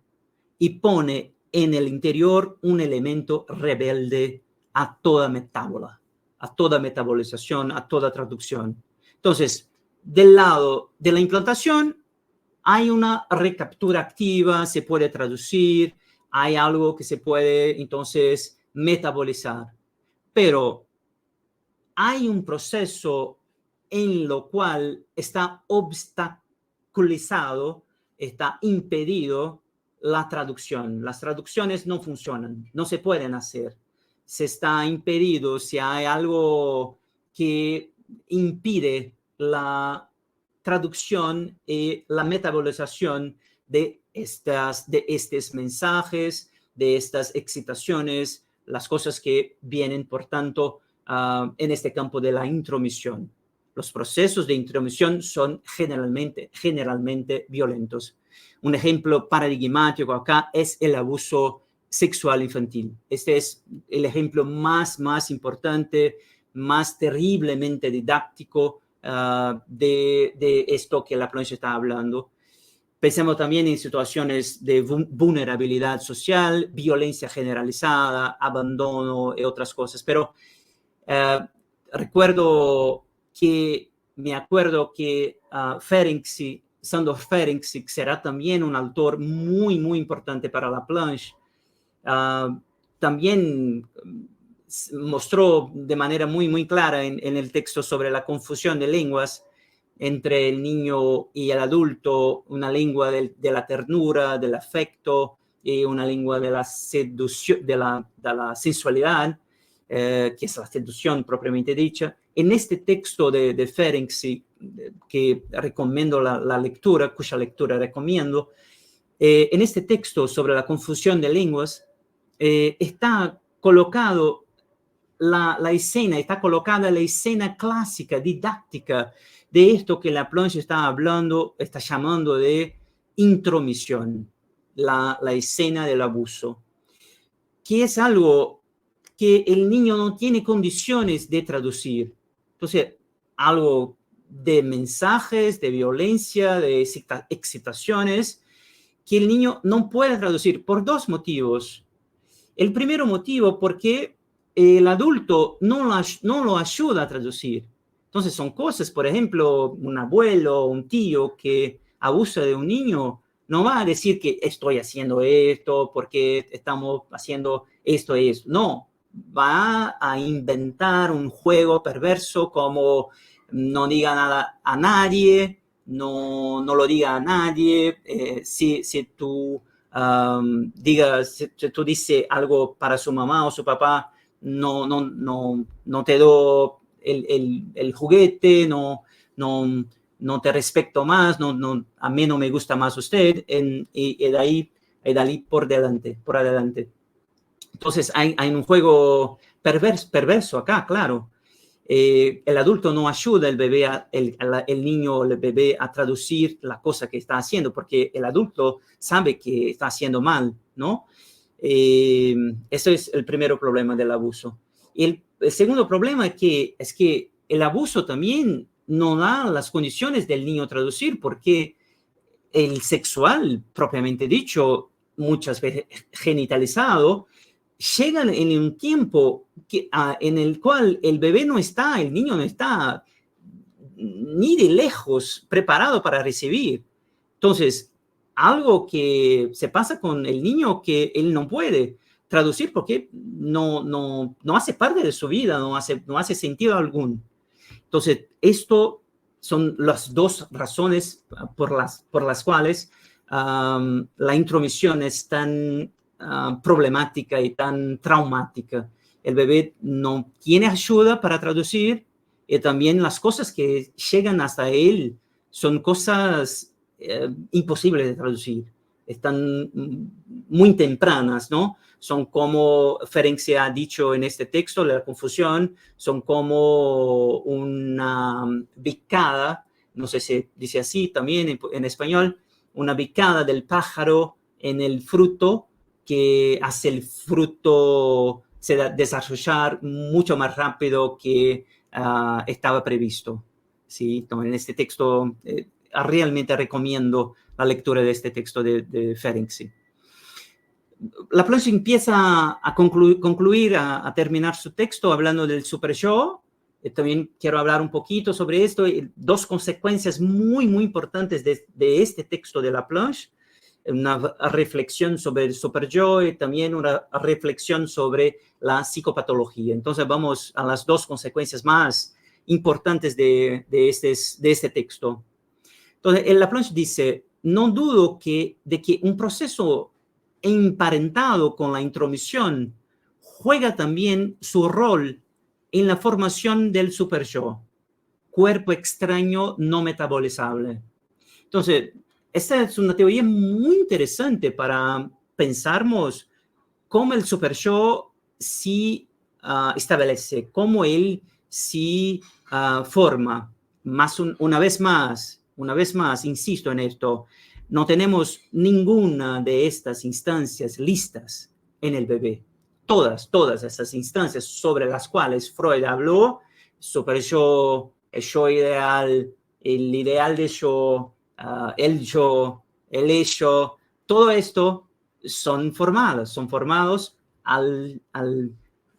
y pone en el interior un elemento rebelde a toda metábola, a toda metabolización, a toda traducción. Entonces, del lado de la implantación, hay una recaptura activa, se puede traducir, hay algo que se puede entonces metabolizar, pero hay un proceso en lo cual está obstaculizado está impedido la traducción. Las traducciones no funcionan, no se pueden hacer. Se está impedido si hay algo que impide la traducción y la metabolización de estos mensajes, de estas excitaciones, las cosas que vienen, por tanto, en este campo de la intromisión. Los procesos de intromisión son generalmente violentos. Un ejemplo paradigmático acá es el abuso sexual infantil. Este es el ejemplo más importante, más terriblemente didáctico de esto que Laplanche está hablando. Pensemos también en situaciones de vulnerabilidad social, violencia generalizada, abandono y otras cosas. Pero me acuerdo que Sándor Ferenczi será también un autor muy importante para Laplanche. También mostró de manera muy clara en el texto sobre la confusión de lenguas entre el niño y el adulto, una lengua de la ternura, del afecto, y una lengua de la seducción, de la sensualidad, que es la seducción propiamente dicha. En este texto de Ferenczi, que recomiendo la lectura, cuya lectura recomiendo, en este texto sobre la confusión de lenguas, está colocada la escena clásica, didáctica, de esto que Laplanche está llamando de intromisión, la escena del abuso, que es algo que el niño no tiene condiciones de traducir. Entonces, algo de mensajes, de violencia, de excitaciones, que el niño no puede traducir por dos motivos. El primer motivo, porque el adulto no lo ayuda a traducir. Entonces son cosas, por ejemplo, un abuelo, un tío que abusa de un niño, no va a decir que estoy haciendo esto porque estamos haciendo esto y esto. No, va a inventar un juego perverso como no diga nada a nadie, no lo diga a nadie. Si tú si tú dices algo para su mamá o su papá, no te doy el juguete, no te respeto más, a mí no me gusta más usted, y de ahí por adelante. Entonces hay un juego perverso acá, claro. El adulto no ayuda el niño o el bebé a traducir la cosa que está haciendo, porque el adulto sabe que está haciendo mal, ¿no? Ese es el primer problema del abuso. Y el segundo problema es que el abuso también no da las condiciones del niño a traducir, porque el sexual, propiamente dicho, muchas veces genitalizado, llegan en un tiempo en el cual el niño no está ni de lejos preparado para recibir. Entonces, algo que se pasa con el niño que él no puede traducir porque no hace parte de su vida, no hace sentido alguno. Entonces, esto son las dos razones por las cuales la intromisión es tan problemática y tan traumática. El bebé no tiene ayuda para traducir, y también las cosas que llegan hasta él son cosas imposibles de traducir. Están muy tempranas, ¿no? Son como Ferenczi ha dicho en este texto, la confusión, son como una picada, no sé si dice así también en español, una picada del pájaro en el fruto, que hace el fruto desarrollar mucho más rápido que estaba previsto. ¿Sí? Entonces, en este texto realmente recomiendo la lectura de este texto de Ferenczi. Laplanche empieza a concluir, a terminar su texto hablando del superyo. También quiero hablar un poquito sobre esto. Dos consecuencias muy importantes de este texto de Laplanche. Una reflexión sobre el superyo y también una reflexión sobre la psicopatología. Entonces vamos a las dos consecuencias más importantes de este texto. Entonces, Laplanche dice, no dudo de que un proceso emparentado con la intromisión juega también su rol en la formación del superyo, cuerpo extraño no metabolizable. Entonces, esta es una teoría muy interesante para pensarmos cómo el superyo sí establece, cómo él sí forma. Una vez más, insisto en esto, no tenemos ninguna de estas instancias listas en el bebé. Todas esas instancias sobre las cuales Freud habló, superyo, el yo ideal, el ideal de yo, el yo, el ello, todo esto son formados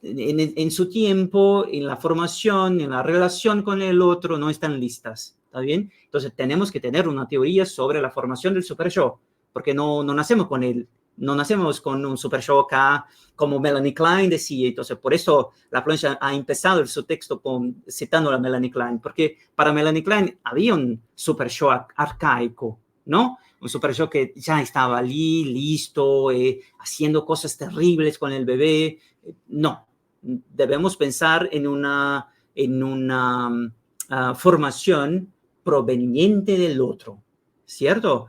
en su tiempo, en la formación, en la relación con el otro, no están listas, ¿está bien? Entonces tenemos que tener una teoría sobre la formación del superyo, porque no nacemos con él, no nacemos con un superyo acá, como Melanie Klein decía. Entonces por eso la plancha ha empezado su texto citando a Melanie Klein, porque para Melanie Klein había un superyo arcaico, ¿no? Un superyo que ya estaba allí, listo, haciendo cosas terribles con el bebé. No, debemos pensar en una formación proveniente del otro, ¿cierto?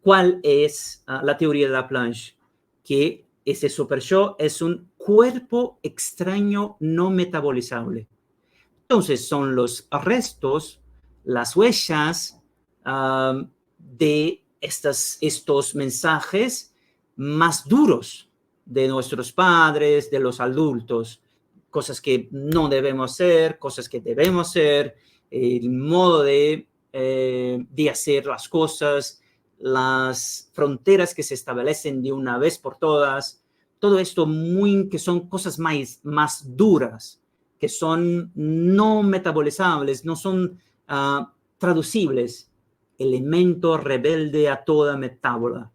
¿Cuál es la teoría de Laplanche? Que ese superyo es un cuerpo extraño no metabolizable. Entonces son los restos, las huellas de estos mensajes más duros de nuestros padres, de los adultos, cosas que no debemos hacer, cosas que debemos hacer, el modo de hacer las cosas, las fronteras que se establecen de una vez por todas, todo esto que son cosas más duras, que son no metabolizables, no son traducibles. Elemento rebelde a toda metábola,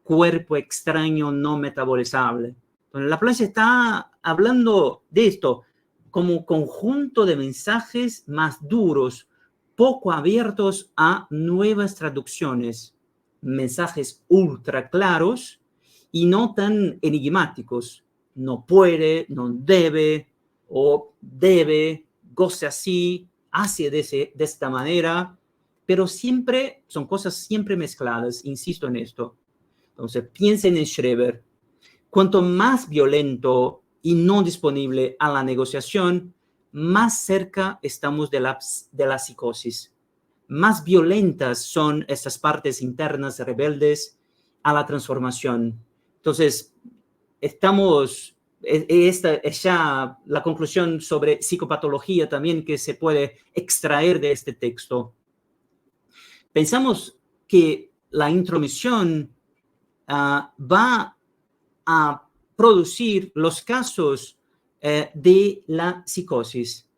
cuerpo extraño no metabolizable. Entonces, Laplanche está hablando de esto como conjunto de mensajes más duros, poco abiertos a nuevas traducciones, mensajes ultra claros y no tan enigmáticos. No puede, no debe, o debe, goce así, hace de esta manera, pero siempre son cosas siempre mezcladas, insisto en esto. Entonces, piensen en Schreber. Cuanto más violento y no disponible a la negociación, más cerca estamos de la psicosis. Más violentas son estas partes internas rebeldes a la transformación. Entonces, esta es ya la conclusión sobre psicopatología también que se puede extraer de este texto. Pensamos que la intromisión va a producir los casos de la psicosis,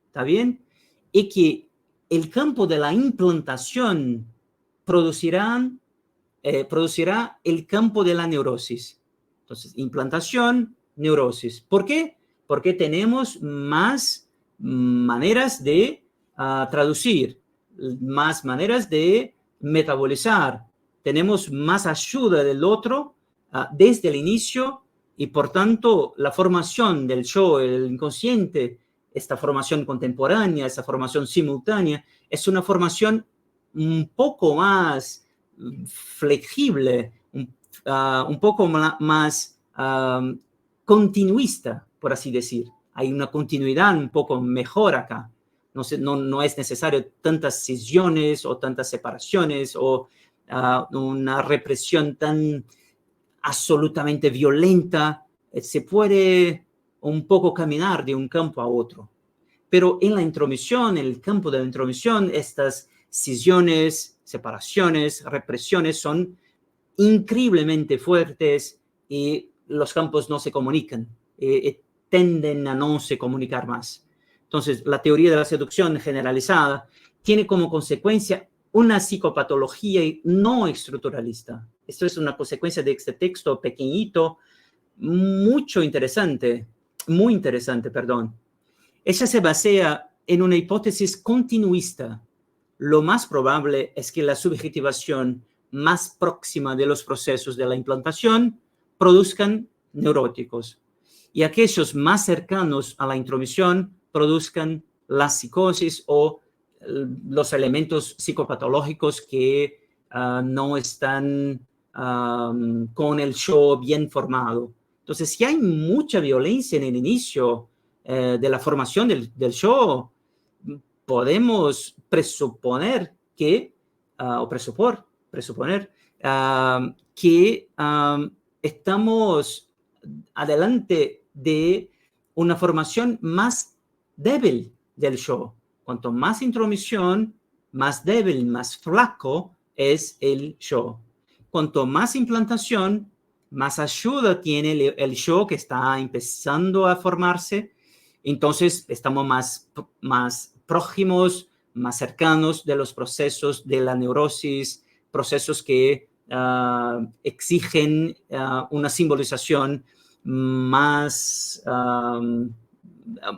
¿está bien? Y que el campo de la implantación producirá el campo de la neurosis. Entonces, implantación, neurosis. ¿Por qué? Porque tenemos más maneras de traducir, más maneras de metabolizar. Tenemos más ayuda del otro desde el inicio y, por tanto, la formación del yo, el inconsciente, esta formación contemporánea, esta formación simultánea, es una formación un poco más flexible, un poco más continuista, por así decir. Hay una continuidad un poco mejor acá. No es necesario tantas scisiones o tantas separaciones o una represión tan absolutamente violenta. Se puede un poco caminar de un campo a otro. Pero en la intromisión, en el campo de la intromisión, estas scisiones, separaciones, represiones son increíblemente fuertes y los campos no se comunican, tienden a no se comunicar más. Entonces, la teoría de la seducción generalizada tiene como consecuencia una psicopatología no estructuralista. Esto es una consecuencia de este texto pequeñito, muy interesante. Ella se basea en una hipótesis continuista, lo más probable es que la subjetivación más próxima de los procesos de la implantación produzcan neuróticos y aquellos más cercanos a la intromisión produzcan la psicosis o los elementos psicopatológicos que no están con el show bien formado. Entonces, si hay mucha violencia en el inicio de la formación del show, podemos presuponer que, presuponer que estamos adelante de una formación más débil del show. Cuanto más intromisión, más débil, más flaco es el show. Cuanto más implantación, más ayuda tiene el show que está empezando a formarse. Entonces, estamos más próximos, más cercanos de los procesos de la neurosis, procesos que exigen una simbolización más,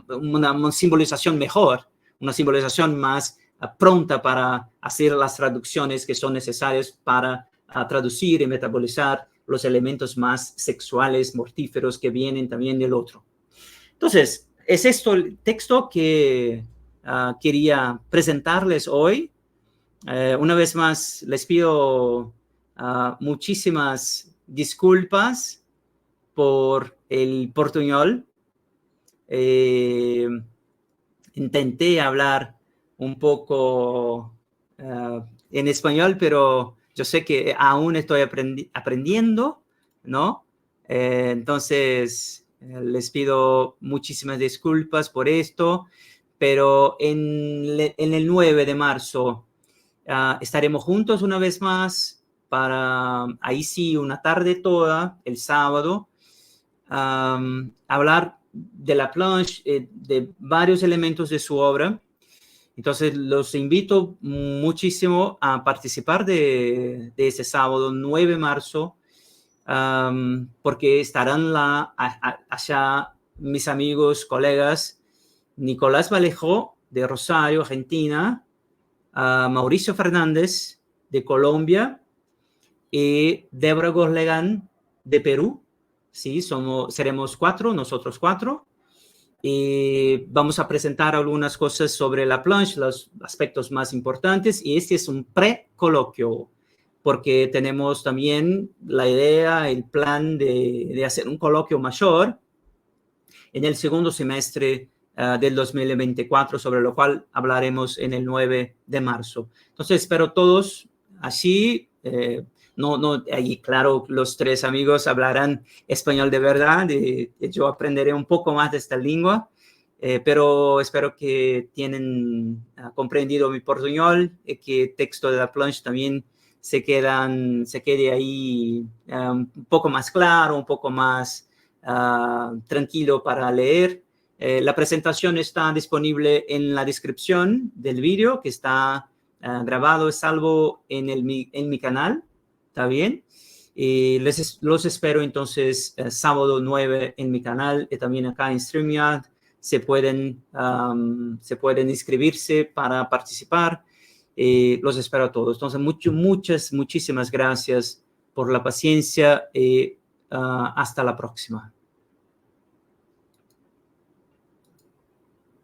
una simbolización mejor, una simbolización más pronta para hacer las traducciones que son necesarias para traducir y metabolizar los elementos más sexuales, mortíferos que vienen también del otro. Entonces, es esto el texto que quería presentarles hoy. Una vez más, les pido muchísimas disculpas por el portuñol. Intenté hablar un poco en español, pero yo sé que aún estoy aprendiendo, ¿no? Entonces, les pido muchísimas disculpas por esto, pero en el 9 de marzo estaremos juntos una vez más para, ahí sí, una tarde toda, el sábado, hablar de Laplanche, de varios elementos de su obra. Entonces, los invito muchísimo a participar de ese sábado 9 de marzo, porque estarán allá mis amigos, colegas, Nicolás Vallejo, de Rosario, Argentina, Mauricio Fernández, de Colombia, y Débora Gorlegán, de Perú. Sí, seremos nosotros cuatro. Y vamos a presentar algunas cosas sobre Laplanche, los aspectos más importantes, y este es un pre-coloquio, porque tenemos también la idea, el plan de hacer un coloquio mayor en el segundo semestre del 2024, sobre lo cual hablaremos en el 9 de marzo. Entonces, espero todos así. Ahí, claro, los tres amigos hablarán español de verdad. Yo aprenderé un poco más de esta lengua, pero espero que tienen comprendido mi portuñol y que el texto de Laplanche también se quede ahí un poco más claro, un poco más tranquilo para leer. La presentación está disponible en la descripción del vídeo que está grabado, salvo en mi canal. ¿Está bien? Y los espero entonces sábado 9 en mi canal y también acá en StreamYard. Se pueden inscribirse para participar. Los espero a todos. Entonces, muchísimas gracias por la paciencia y hasta la próxima.